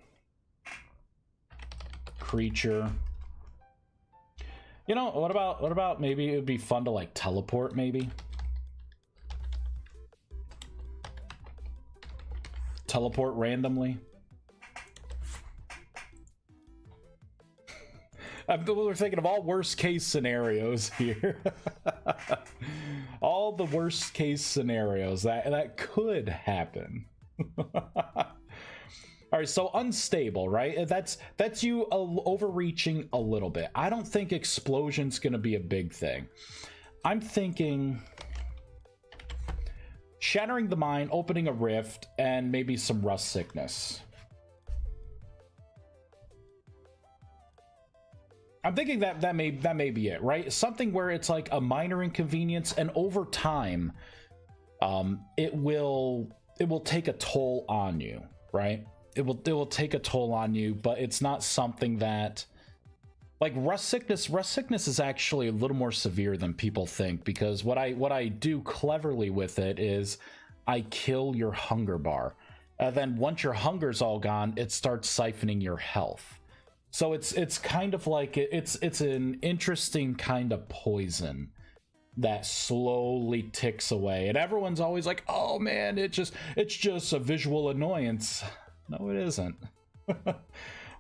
creature. You know, what about maybe it would be fun to like teleport, maybe? Teleport randomly. We're thinking of all worst case scenarios here. All the worst case scenarios that could happen. All right, so unstable, right? That's you overreaching a little bit. I don't think explosion's gonna be a big thing. I'm thinking shattering the mind, opening a rift, and maybe some rust sickness. I'm thinking that may be it, right? Something where it's like a minor inconvenience, and over time, it will take a toll on you, right? It will take a toll on you, but it's not something that, like rust sickness. Rust sickness is actually a little more severe than people think, because what I do cleverly with it is I kill your hunger bar, and then once your hunger's all gone, it starts siphoning your health. So it's kind of like it's an interesting kind of poison that slowly ticks away, and everyone's always like, "Oh man, it's just a visual annoyance." No, it isn't.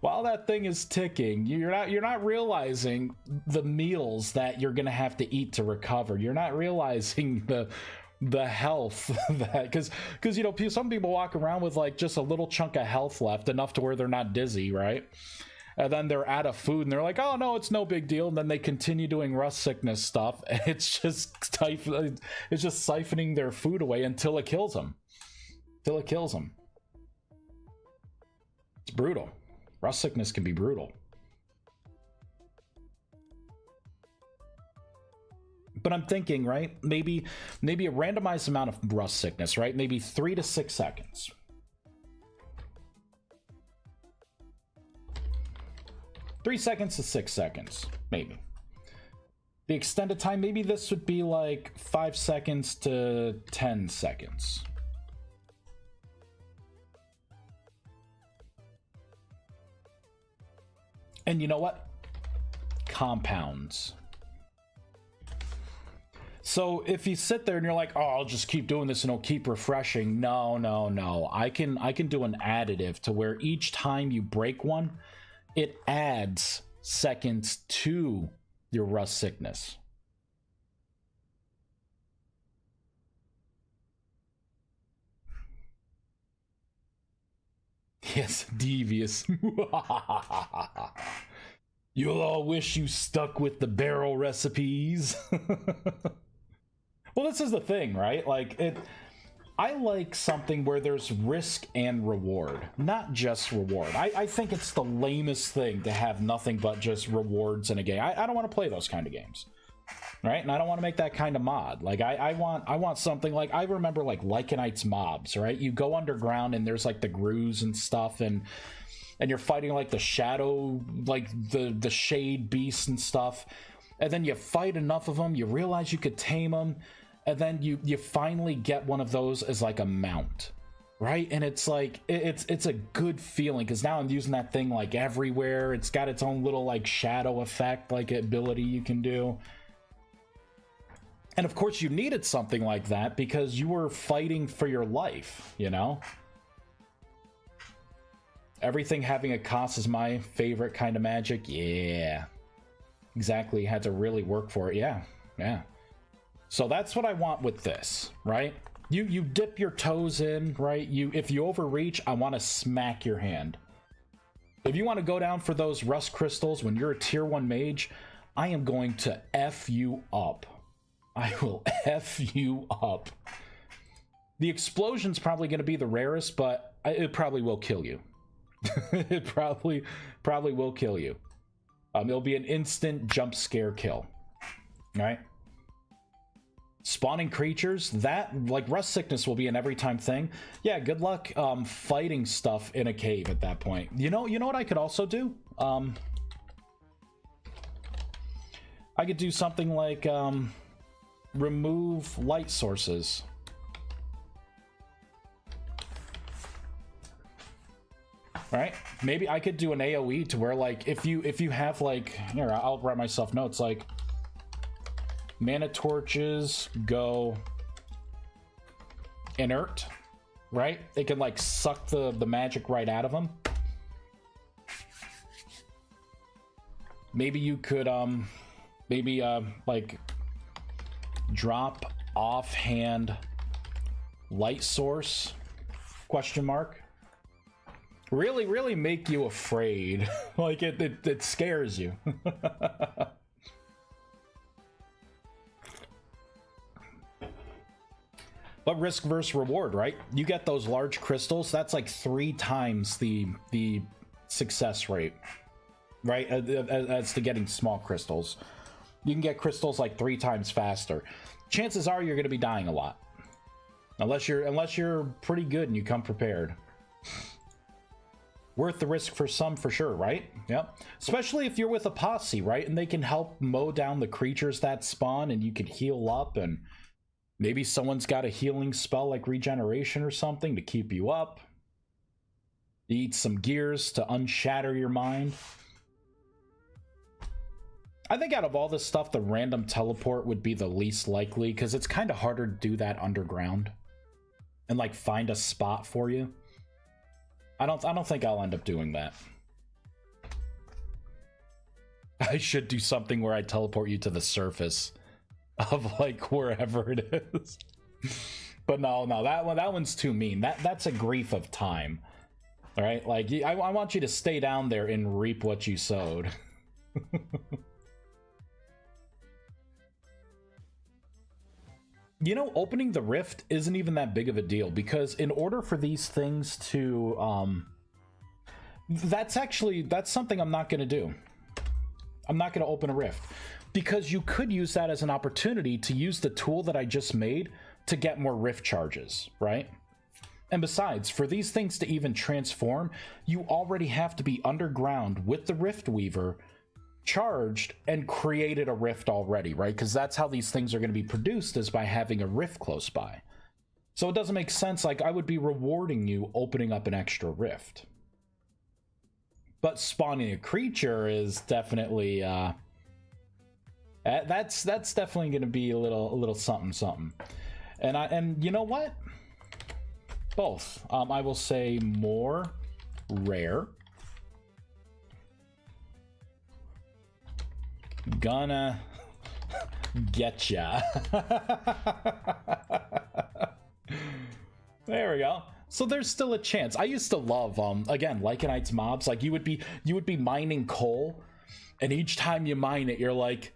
While that thing is ticking, you're not realizing the meals that you're gonna have to eat to recover. You're not realizing the health that because you know, some people walk around with like just a little chunk of health left, enough to where they're not dizzy, right? And then they're out of food and they're like, oh no, it's no big deal. And then they continue doing rust sickness stuff. And it's just siphoning their food away until it kills them. It's brutal. Rust sickness can be brutal. But I'm thinking, right? Maybe a randomized amount of rust sickness, right? Maybe 3 to 6 seconds. 3 seconds to 6 seconds, maybe. The extended time, maybe this would be like 5 seconds to 10 seconds. And you know what? Compounds. So if you sit there and you're like, oh, I'll just keep doing this and it'll keep refreshing. No. I can do an additive to where each time you break one, it adds seconds to your rust sickness. Yes, devious. You'll all wish you stuck with the barrel recipes. Well, this is the thing, right? Like I like something where there's risk and reward, not just reward. I think it's the lamest thing to have nothing but just rewards in a game. I don't want to play those kind of games, right? And I don't want to make that kind of mod. Like I want something like, I remember like Lycanites mobs, right? You go underground and there's like the Grues and stuff, and you're fighting like the shadow, like the shade beasts and stuff, and then you fight enough of them, you realize you could tame them. And then you finally get one of those as like a mount, right? And it's like it's a good feeling, because now I'm using that thing like everywhere. It's got its own little like shadow effect, like ability you can do. And of course you needed something like that because you were fighting for your life, you know? Everything having a cost is my favorite kind of magic. Yeah, exactly. Had to really work for it. Yeah. So that's what I want with this, right? You dip your toes in, right? If you overreach, I want to smack your hand. If you want to go down for those rust crystals when you're a tier 1 mage, I am going to F you up. I will F you up. The explosion's probably going to be the rarest, but it probably will kill you. It probably will kill you. It'll be an instant jump scare kill. All right? Spawning creatures, that, like, rust sickness will be an every time thing. Yeah, good luck fighting stuff in a cave at that point. You know what I could also do? I could do something like remove light sources. Right? Maybe I could do an AoE to where, like, if you have, like, here, I'll write myself notes, like, mana torches go inert, right? It can, like, suck the magic right out of them. Maybe you could like drop offhand light source question mark. Really make you afraid. Like it scares you. But risk versus reward, right? You get those large crystals, that's like 3 times the success rate, right? As to getting small crystals. You can get crystals like 3 times faster. Chances are you're going to be dying a lot. Unless you're pretty good and you come prepared. Worth the risk for some, for sure, right? Yep. Especially if you're with a posse, right? And they can help mow down the creatures that spawn and you can heal up, and maybe someone's got a healing spell like regeneration or something to keep you up. Eat some gears to unshatter your mind. I think out of all this stuff, the random teleport would be the least likely, because it's kind of harder to do that underground and like find a spot for you. I don't think I'll end up doing that. I should do something where I teleport you to the surface of like wherever it is. But no, that one's too mean. That's a grief of time. All right, like I want you to stay down there and reap what you sowed. You know, opening the rift isn't even that big of a deal, because in order for these things to that's something I'm not going to do. I'm not going to open a rift, because you could use that as an opportunity to use the tool that I just made to get more rift charges, right? And besides, for these things to even transform, you already have to be underground with the Rift Weaver charged and created a rift already, right? Because that's how these things are going to be produced, is by having a rift close by. So it doesn't make sense, like I would be rewarding you opening up an extra rift. But spawning a creature is definitely that's definitely going to be a little something. And you know what? Both. I will say more rare. Gonna get ya. There we go. So there's still a chance. I used to love again, Lycanites mobs. Like you would be mining coal, and each time you mine it, you're like,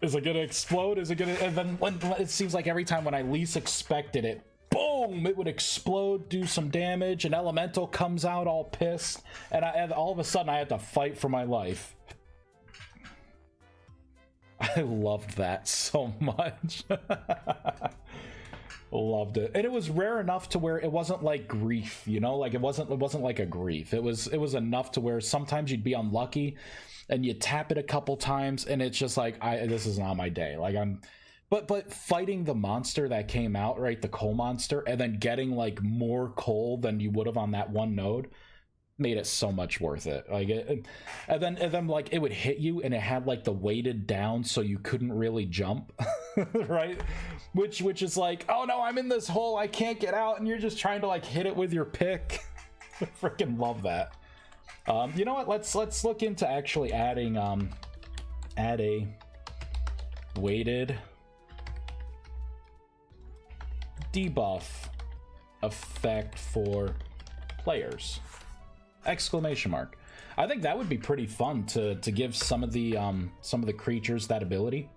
is it gonna explode? Is it gonna? And then when it seems like every time when I least expected it, boom, it would explode, do some damage, an elemental comes out all pissed, and all of a sudden I had to fight for my life. I loved that so much. Loved it. And it was rare enough to where it wasn't like grief, you know, like it wasn't like a grief. It was enough to where sometimes you'd be unlucky and you tap it a couple times and it's just like, this is not my day. Like but fighting the monster that came out, right, the coal monster, and then getting like more coal than you would have on that one node made it so much worth it. Like and then like it would hit you and it had like the weighted down so you couldn't really jump. Right, which is like, oh no, I'm in this hole, I can't get out, and you're just trying to like hit it with your pick. I freaking love that. You know what, let's look into actually adding add a weighted debuff effect for players. Exclamation mark. I think that would be pretty fun to give some of the creatures that ability.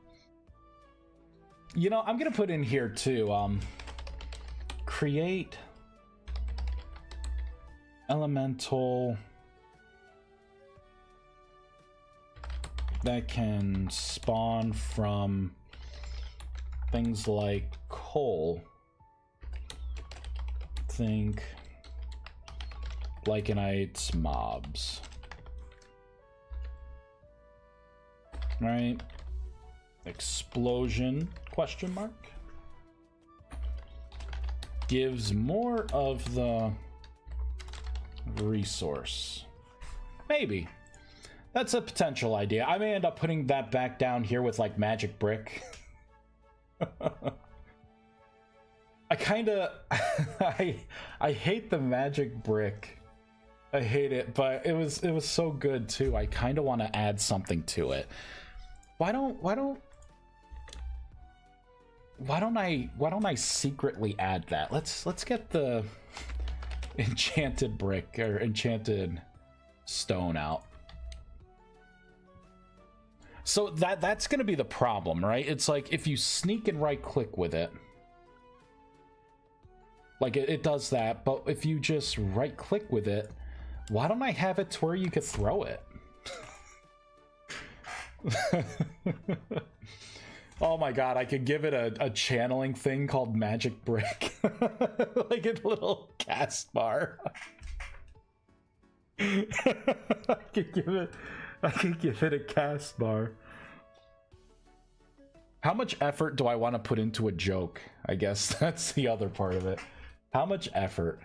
You know, I'm gonna put in here too, create elemental that can spawn from things like coal. Think Lycanites mobs. Right? Explosion, question mark. Gives more of the resource. Maybe. That's a potential idea. I may end up putting that back down here with like magic brick. I kinda I hate the magic brick. I hate it, but it was so good too. I kinda wanna add something to it. Why don't I secretly add that? Let's get the enchanted brick or enchanted stone out. So that's gonna be the problem, right? It's like if you sneak and right click with it, like it does that, but if you just right click with it, why don't I have it to where you could throw it? Oh my god, I could give it a channeling thing called Magic Brick. Like a little cast bar. I could give it a cast bar. How much effort do I want to put into a joke? I guess that's the other part of it. How much effort?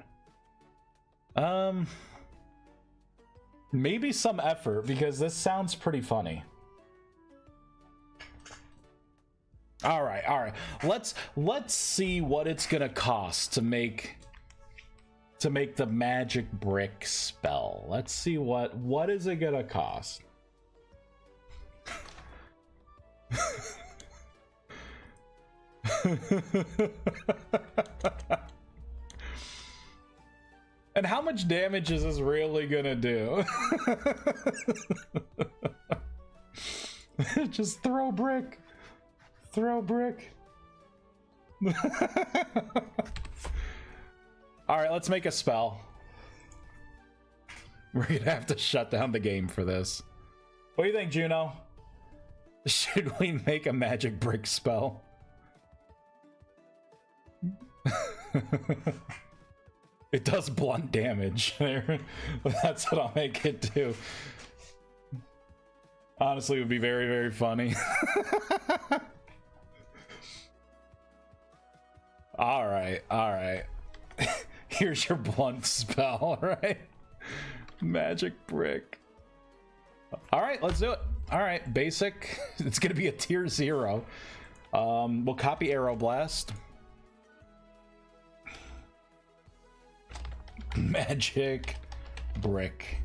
Maybe some effort, because this sounds pretty funny. All right. Let's see what it's gonna cost to make the magic brick spell. Let's see what is it gonna cost. And how much damage is this really gonna do? Just throw brick. Throw brick. Alright, let's make a spell. We're gonna have to shut down the game for this. What do you think, Juno? Should we make a magic brick spell? It does blunt damage. That's what I'll make it do. Honestly, it would be very, very funny. All right. Here's your blunt spell, right? Magic brick. All right, let's do it. All right, basic. It's gonna be a tier 0. We'll copy Aeroblast. Magic brick.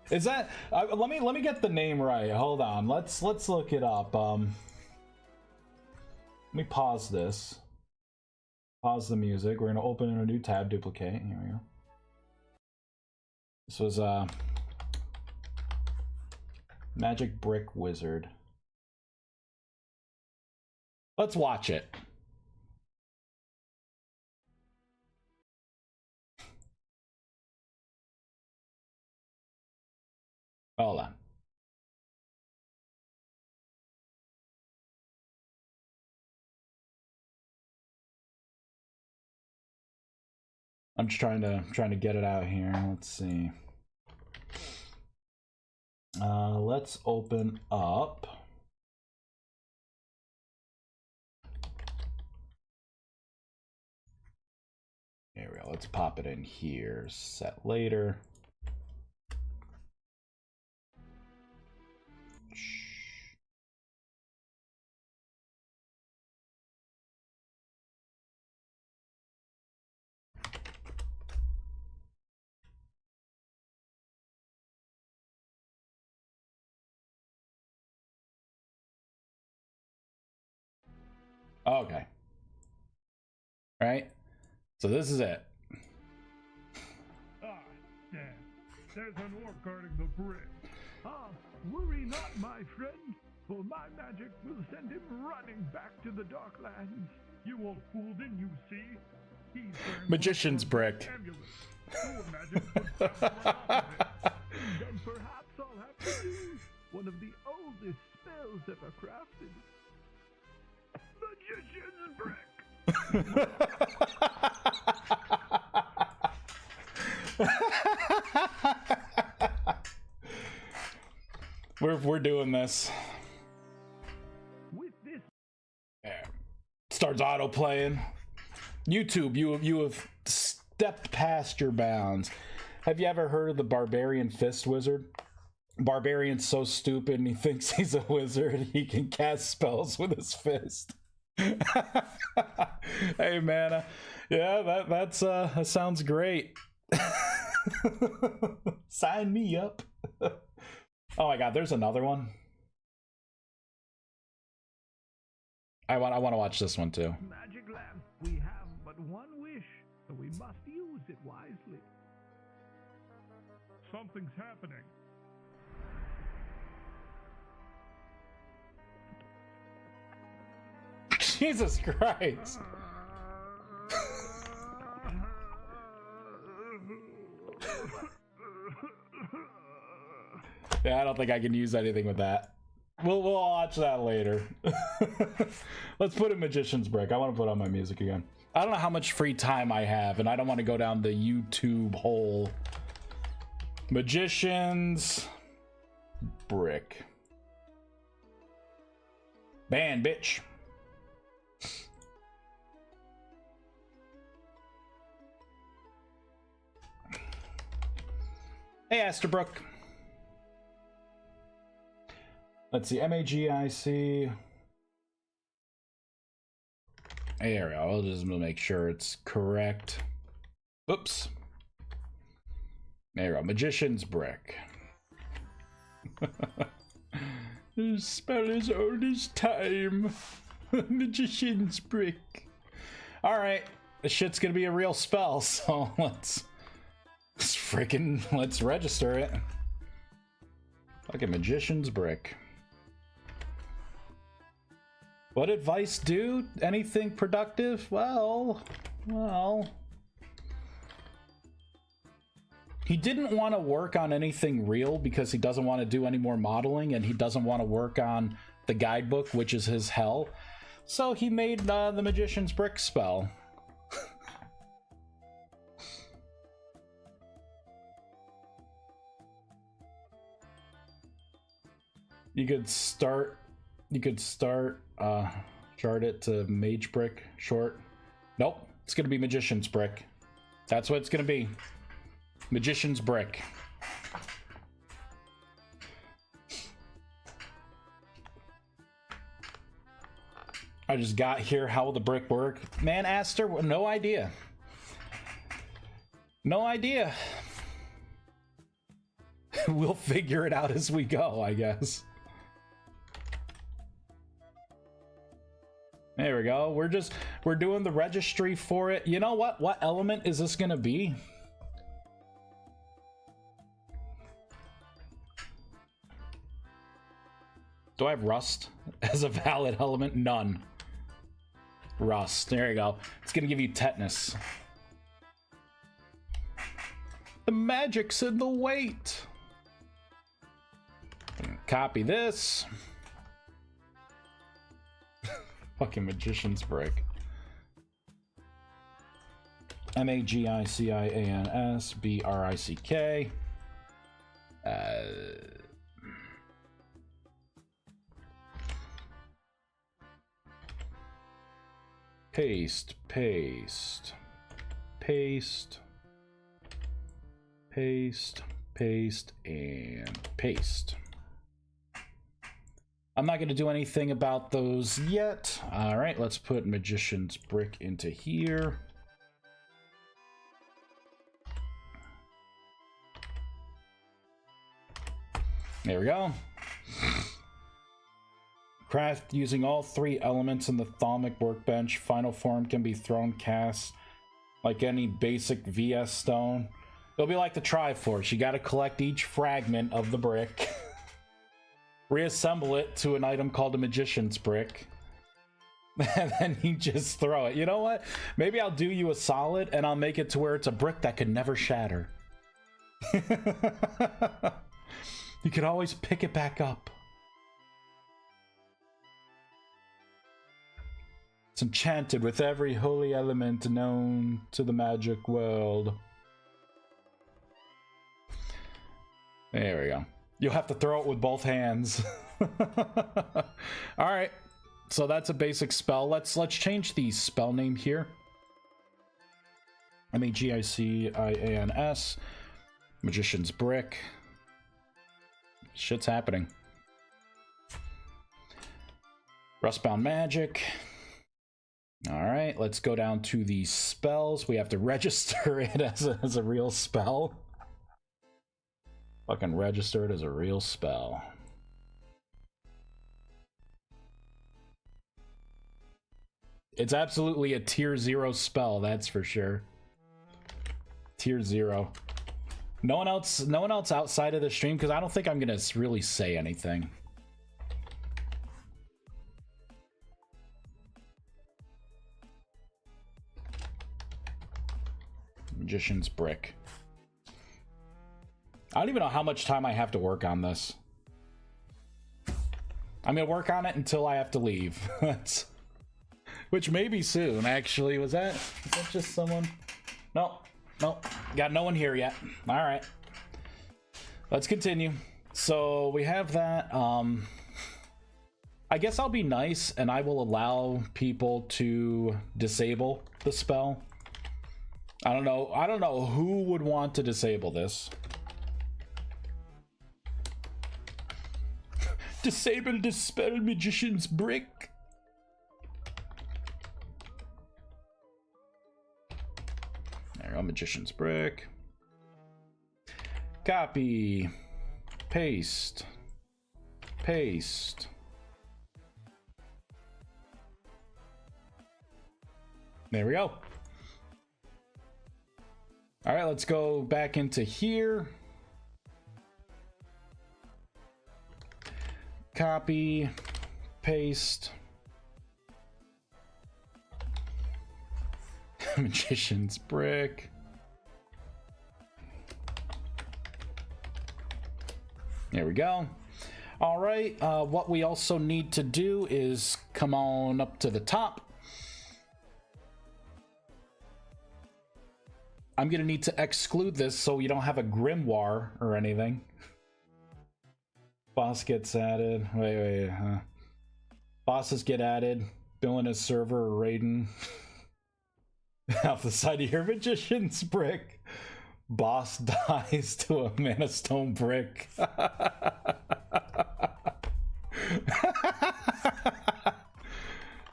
Is that let me get the name right. Hold on. Let's look it up. Let me pause this. Pause the music. We're gonna open in a new tab, duplicate. Here we go. This was Magic Brick Wizard. Let's watch it. Hold on. I'm just trying to get it out here. Let's see. Let's open up. There we go. Let's pop it in here. Set later. Okay. Right? So this is it. Oh, yeah. There's an orc guarding the bridge. Ah, worry not, my friend, for my magic will send him running back to the Darklands. You old fool, didn't you see? He's Magician's brick. Your magic puts down one opposite. Then perhaps I'll have to use one of the oldest spells ever crafted. Magician's brick. We're doing this. With this, yeah. Starts auto playing. YouTube, you have stepped past your bounds. Have you ever heard of the Barbarian Fist Wizard? Barbarian's so stupid and he thinks he's a wizard. He can cast spells with his fist. Hey man, yeah, that sounds great. Sign me up. Oh my god, there's another one. I want to watch this one too. Magic lamp, we have but one wish, so we must use it wisely. Something's happening. Jesus Christ. Yeah, I don't think I can use anything with that. We'll watch that later. Let's put in Magician's Brick. I want to put on my music again. I don't know how much free time I have, and I don't want to go down the YouTube hole. Magician's Brick. Ban, bitch. Hey, Asterbrook. Let's see, MAGIC. There we go. I'll just make sure it's correct. Oops. There we go. Magician's Brick. This spell is old as time. Magician's Brick. Alright. This shit's gonna be a real spell, so let's register it. Fucking Magician's Brick. What advice do? Anything productive? Well. He didn't want to work on anything real because he doesn't want to do any more modeling and he doesn't want to work on the guidebook, which is his hell. So he made the Magician's Brick spell. You could start chart it to Mage Brick short. Nope, it's gonna be Magician's Brick. That's what it's gonna be. Magician's Brick. I just got here. How will the brick work? Man, Aster, no idea. No idea. We'll figure it out as we go, I guess. There we go. We're doing the registry for it. You know what? What element is this gonna be? Do I have rust as a valid element? None. Rust. There you go. It's gonna give you tetanus. The magic's in the weight. Copy this. Fucking Magician's Brick. MAGICIANSBRICK. Paste, paste, paste, paste, paste, and paste. I'm not going to do anything about those yet. All right, let's put Magician's Brick into here. There we go. Craft using all three elements in the Thalmic workbench. Final form can be thrown cast like any basic VS stone. It'll be like the Triforce. You got to collect each fragment of the brick, reassemble it to an item called a Magician's Brick, and then you just throw it. You know what? Maybe I'll do you a solid, and I'll make it to where it's a brick that could never shatter. You could always pick it back up. It's enchanted with every holy element known to the magic world. There we go. You'll have to throw it with both hands. Alright. So that's a basic spell. Let's change the spell name here. Magicians. Magician's Brick. Shit's happening. Rustbound Magic. Alright, let's go down to the spells. We have to register it as a real spell. Fucking register it as a real spell. It's absolutely a tier 0 spell, that's for sure. Tier 0. No one else outside of the stream, because I don't think I'm gonna really say anything. Magician's Brick. I don't even know how much time I have to work on this. I'm gonna work on it until I have to leave. Which may be soon, actually. Was that just someone? No, got no one here yet. All right, let's continue. So we have that. I guess I'll be nice and I will allow people to disable the spell. I don't know who would want to disable this. Disable the spell, Magician's Brick. There we go, Magician's Brick. Copy. Paste. Paste. There we go. All right, let's go back into here. Copy, paste. Magician's Brick. There we go. All right, what we also need to do is come on up to the top. I'm gonna need to exclude this so you don't have a grimoire or anything. Boss gets added. Wait. Bosses get added. Bill and his server are raiding. Off the side of your Magician's Brick. Boss dies to a Mana Stone Brick.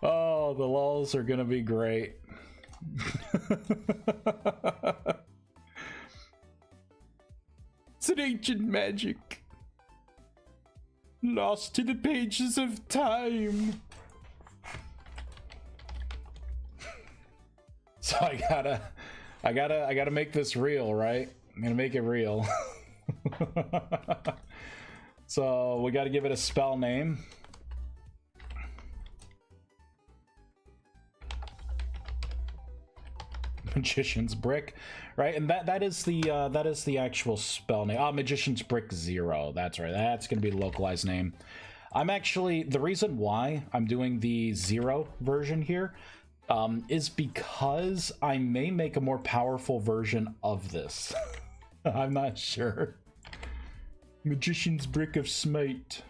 Oh, the lulls are gonna be great. It's an ancient magic. Lost to the pages of time. So I gotta make this real, right? I'm gonna make it real. So we gotta give it a spell name. Magician's Brick, right? And that is the actual spell name. Oh, Magician's Brick 0. That's right. That's gonna be the localized name. I'm actually, the reason why I'm doing the 0 version here is because I may make a more powerful version of this. I'm not sure. Magician's Brick of Smite.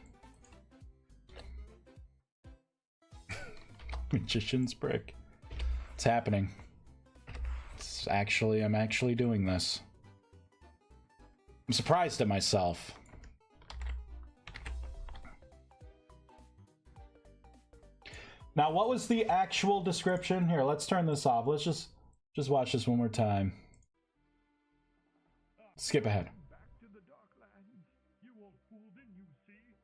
Magician's Brick. It's happening. I'm actually doing this. I'm surprised at myself. Now, what was the actual description? Here, let's turn this off. Let's just watch this one more time. Skip ahead. Back to the Darklands. You old fool, didn't you see?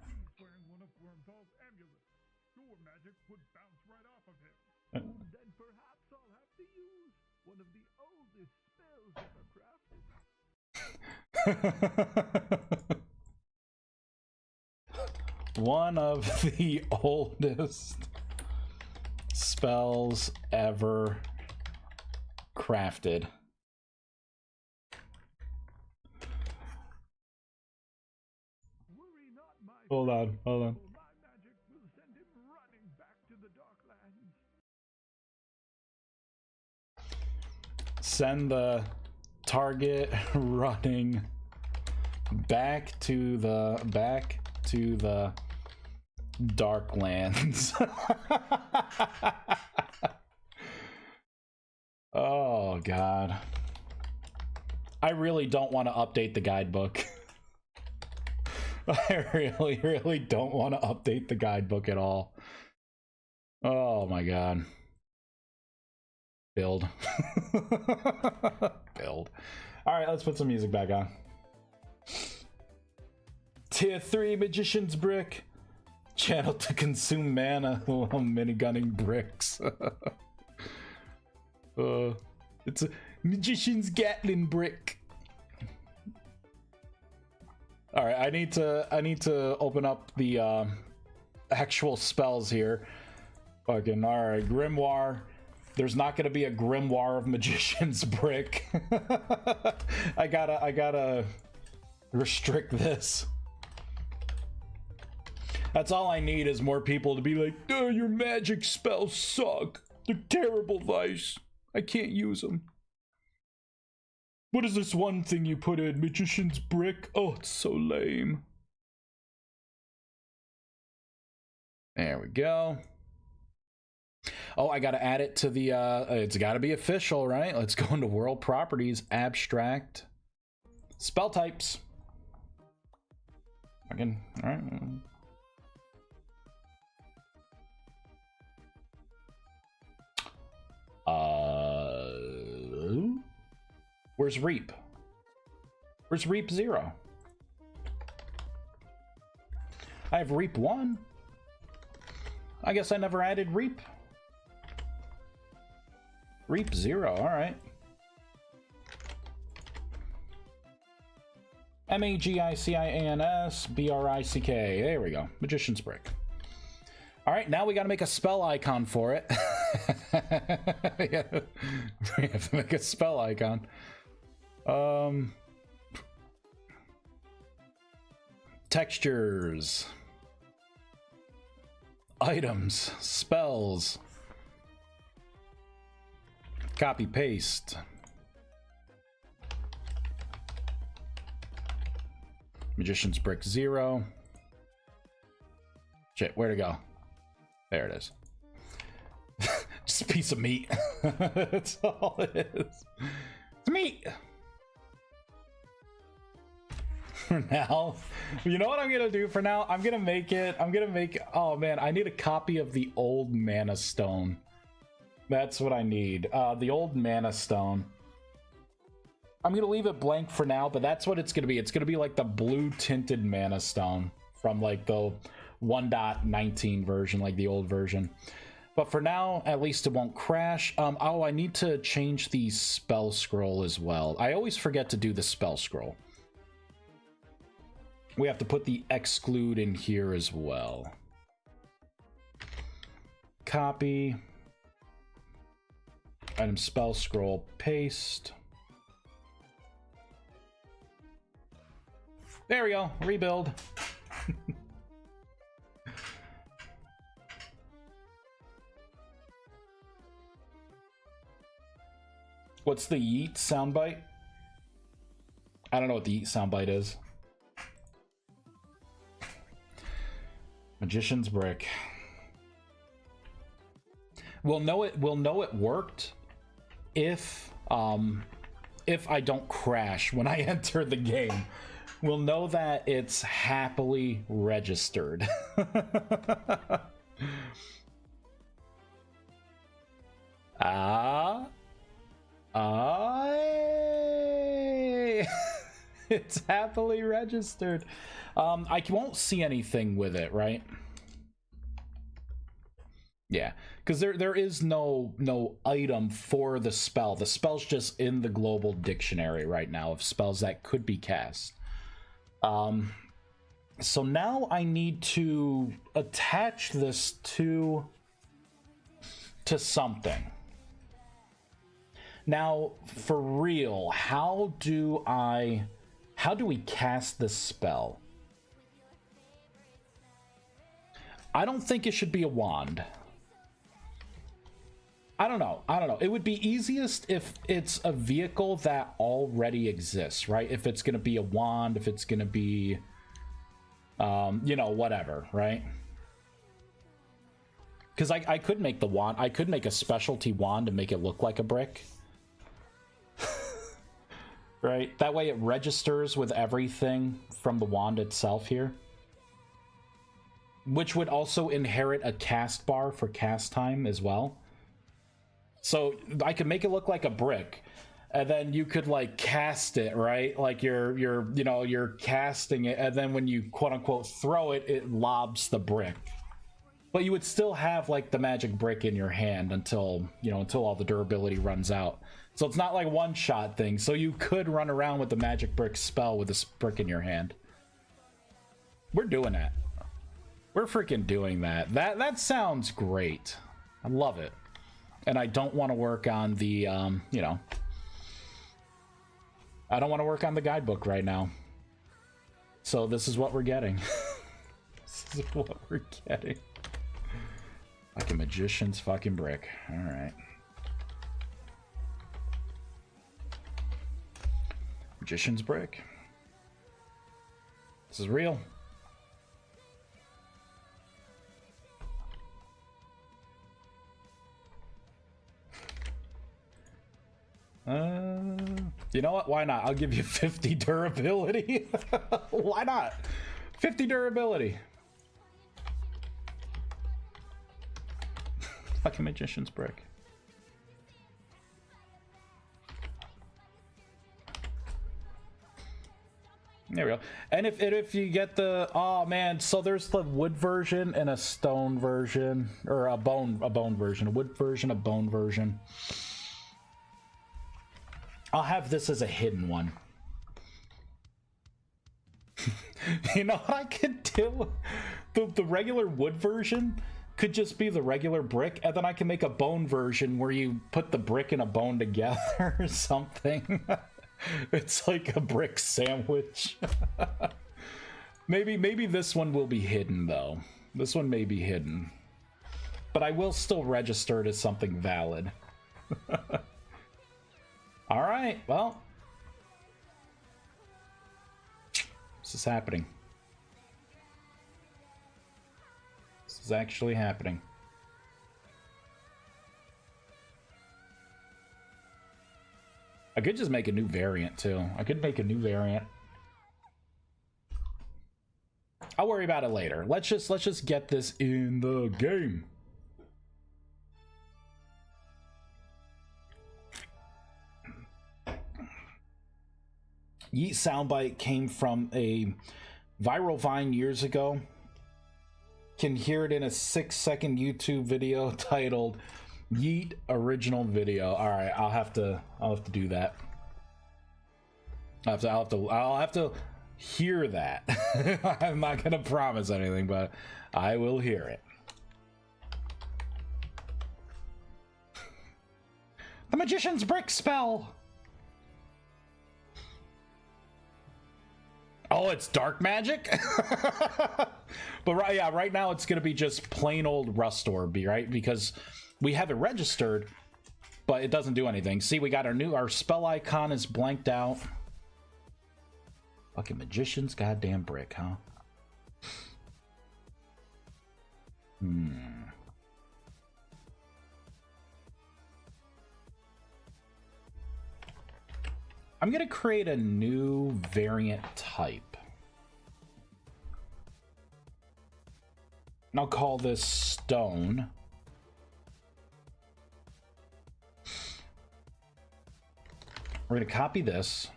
He's wearing one of Wormthal's amulets. Your magic would bounce right off of him. Then perhaps I'll have to use one of the oldest spells ever crafted. One of the oldest spells ever crafted. Hold on, hold on. My magic will send him running back to the Darklands. Send the target running back to the Darklands. Oh god. I really don't want to update the guidebook. I really don't want to update the guidebook at all. Oh my god. Build. Build. Alright, let's put some music back on. Tier 3 Magician's Brick. Channel to consume mana while minigunning bricks. It's a Magician's Gatling Brick. All right, I need to open up the actual spells here. Fucking all right, Grimoire. There's not gonna be a Grimoire of Magician's Brick. I gotta restrict this. That's all I need is more people to be like, oh, your magic spells suck. They're terrible, Vice. I can't use them. What is this one thing you put in? Magician's Brick? Oh, it's so lame. There we go. Oh, I gotta add it to the, it's gotta be official, right? Let's go into World Properties, Abstract, Spell Types. Again, all right. Where's Reap? Where's Reap 0? I have Reap 1. I guess I never added Reap. Reap 0, alright. Magicians Brick. There we go. Magician's Brick. Alright, now we gotta make a spell icon for it. Yeah, we have to make a spell icon. Textures. Items. Spells. Copy paste. Magician's Brick 0. Shit, where'd it go? There it is. Just a piece of meat. That's all it is. It's meat. For now, you know what I'm gonna do for now? I'm gonna make, oh man, I need a copy of the old Mana Stone. That's what I need. The old Mana Stone. I'm gonna leave it blank for now, but that's what it's gonna be. It's gonna be like the blue tinted Mana Stone from like the 1.19 version, like the old version. But for now, at least it won't crash. Oh, I need to change the spell scroll as well. I always forget to do the spell scroll. We have to put the exclude in here as well. Copy. Item spell scroll, paste. There we go, rebuild. What's the yeet soundbite? I don't know what the yeet soundbite is. Magician's Brick. We'll know it worked if I don't crash when I enter the game. We'll know that it's happily registered. It's happily registered. I won't see anything with it, right? Yeah, because there is no item for the spell. The spell's just in the global dictionary right now of spells that could be cast. So now I need to attach this to something. Now, for real, how do we cast this spell? I don't think it should be a wand. I don't know. It would be easiest if it's a vehicle that already exists, right? If it's going to be a wand, if it's going to be, you know, whatever, right? Because I could make the wand. I could make a specialty wand to make it look like a brick. Right? That way it registers with everything from the wand itself here. Which would also inherit a cast bar for cast time as well. So I could make it look like a brick, and then you could like cast it, right? Like you're casting it, and then when you quote unquote throw it, it lobs the brick. But you would still have like the magic brick in your hand until all the durability runs out. So it's not like one shot thing. So you could run around with the magic brick spell with this brick in your hand. We're doing that. We're freaking doing that. That sounds great. I love it. And I don't want to work on the, I don't want to work on the guidebook right now. So this is what we're getting. This is what we're getting. Like a magician's fucking brick. All right. Magician's brick. This is real. You know what? Why not? I'll give you 50 durability. Why not? 50 durability. Fucking magician's brick. There we go. And if you get the, oh man, so there's the wood version and a stone version, or a bone version, a wood version, a bone version. I'll have this as a hidden one. You know what I could do? The regular wood version could just be the regular brick, and then I can make a bone version where you put the brick and a bone together or something. It's like a brick sandwich. Maybe this one will be hidden though. This one may be hidden. But I will still register it as something valid. Alright, well. This is happening. This is actually happening. I could just make a new variant too. I could make a new variant. I'll worry about it later. Let's just get this in the game. Yeet soundbite came from a viral Vine years ago. Can hear it in a 6-second YouTube video titled Yeet original video. All right, I'll have to do that. I'll have to hear that. I'm not gonna promise anything, but I will hear it. The magician's brick spell. Oh, it's dark magic? But right now it's gonna be just plain old rust orb, right? Because we have it registered, but it doesn't do anything. See, we got our spell icon is blanked out. Fucking magician's goddamn brick, huh? I'm gonna create a new variant type. And I'll call this stone. We're gonna copy this.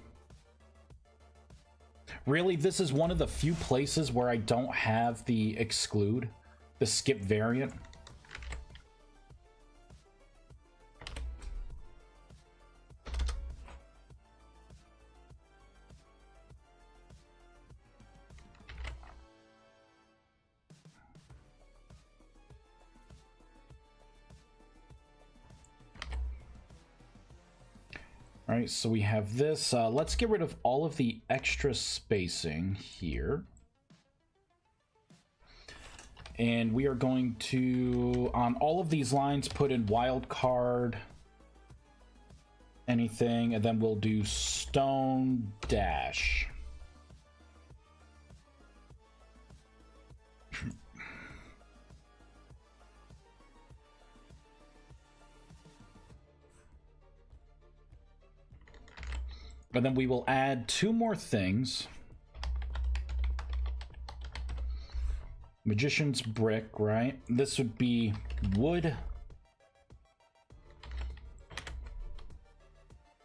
Really, this is one of the few places where I don't have the exclude, the skip variant. All right, so we have this. Let's get rid of all of the extra spacing here. And we are going to, on all of these lines, put in wildcard anything, and then we'll do stone dash. And then we will add two more things. Magician's brick, right? This would be wood.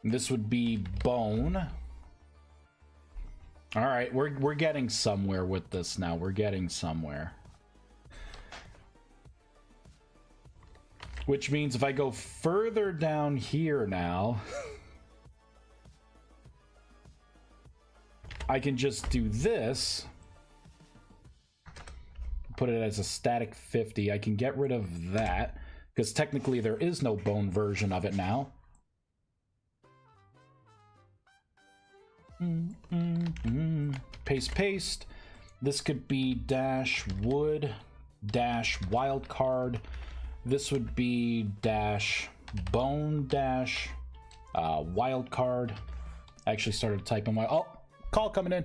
This would be bone. All right, we're getting somewhere with this now. We're getting somewhere. Which means if I go further down here now, I can just do this. Put it as a static 50. I can get rid of that because technically there is no bone version of it now. Paste, paste. This could be dash wood, dash wildcard. This would be dash bone, dash wildcard. I actually started typing my... Oh, call coming in.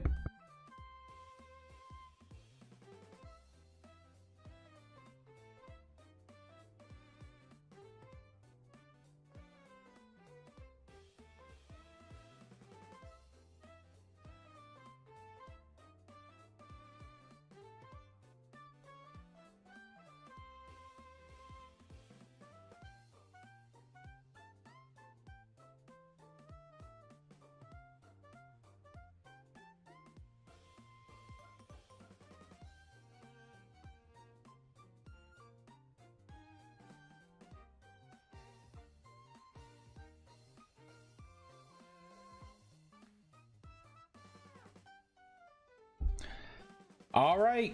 All right,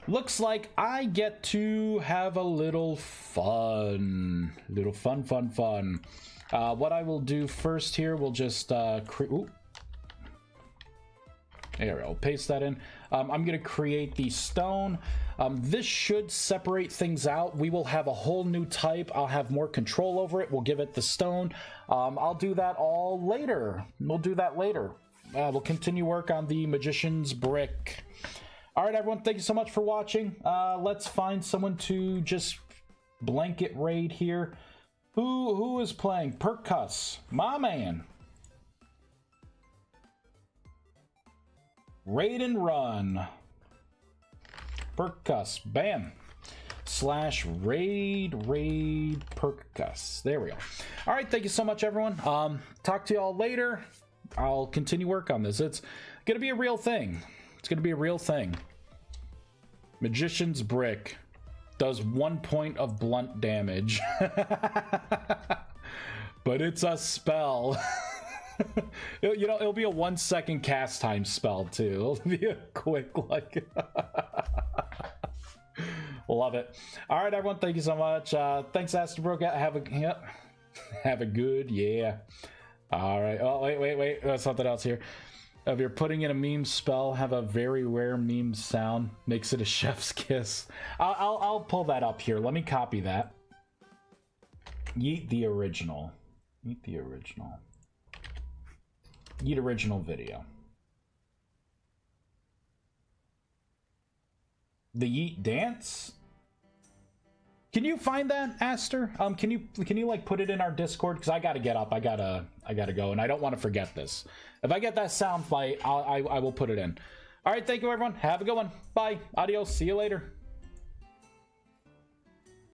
looks like I get to have a little fun. Fun. What I will do first here, we'll just there we go, paste that in. I'm gonna create the stone. This should separate things out. We will have a whole new type. I'll have more control over it. We'll give it the stone. I'll do that all later. We'll do that later. We'll continue work on the magician's brick. All right, everyone, thank you so much for watching. Let's find someone to just blanket raid here. Who is playing? Percuss, my man. Raid and run. Percuss, bam. / raid Percuss. There we go. All right, thank you so much, everyone. Talk to y'all later. I'll continue work on this. It's gonna be a real thing. It's gonna be a real thing. Magician's brick does 1 point of blunt damage. But it's a spell. You know, it'll be a 1 second cast time spell too. It'll be a quick, like. Love it. All right, everyone, thank you so much. Thanks, Asterbrook. Have a good, yeah. All right. Oh, wait. There's something else here. If you're putting in a meme spell, have a very rare meme sound. Makes it a chef's kiss. I'll pull that up here. Let me copy that. Yeet the original. Yeet the original. Yeet original video. The yeet dance? Can you find that, Aster? Can you like put it in our Discord? Because I gotta get up. I gotta go, and I don't want to forget this. If I get that sound bite, I will put it in. All right, thank you, everyone. Have a good one. Bye. Adios. See you later.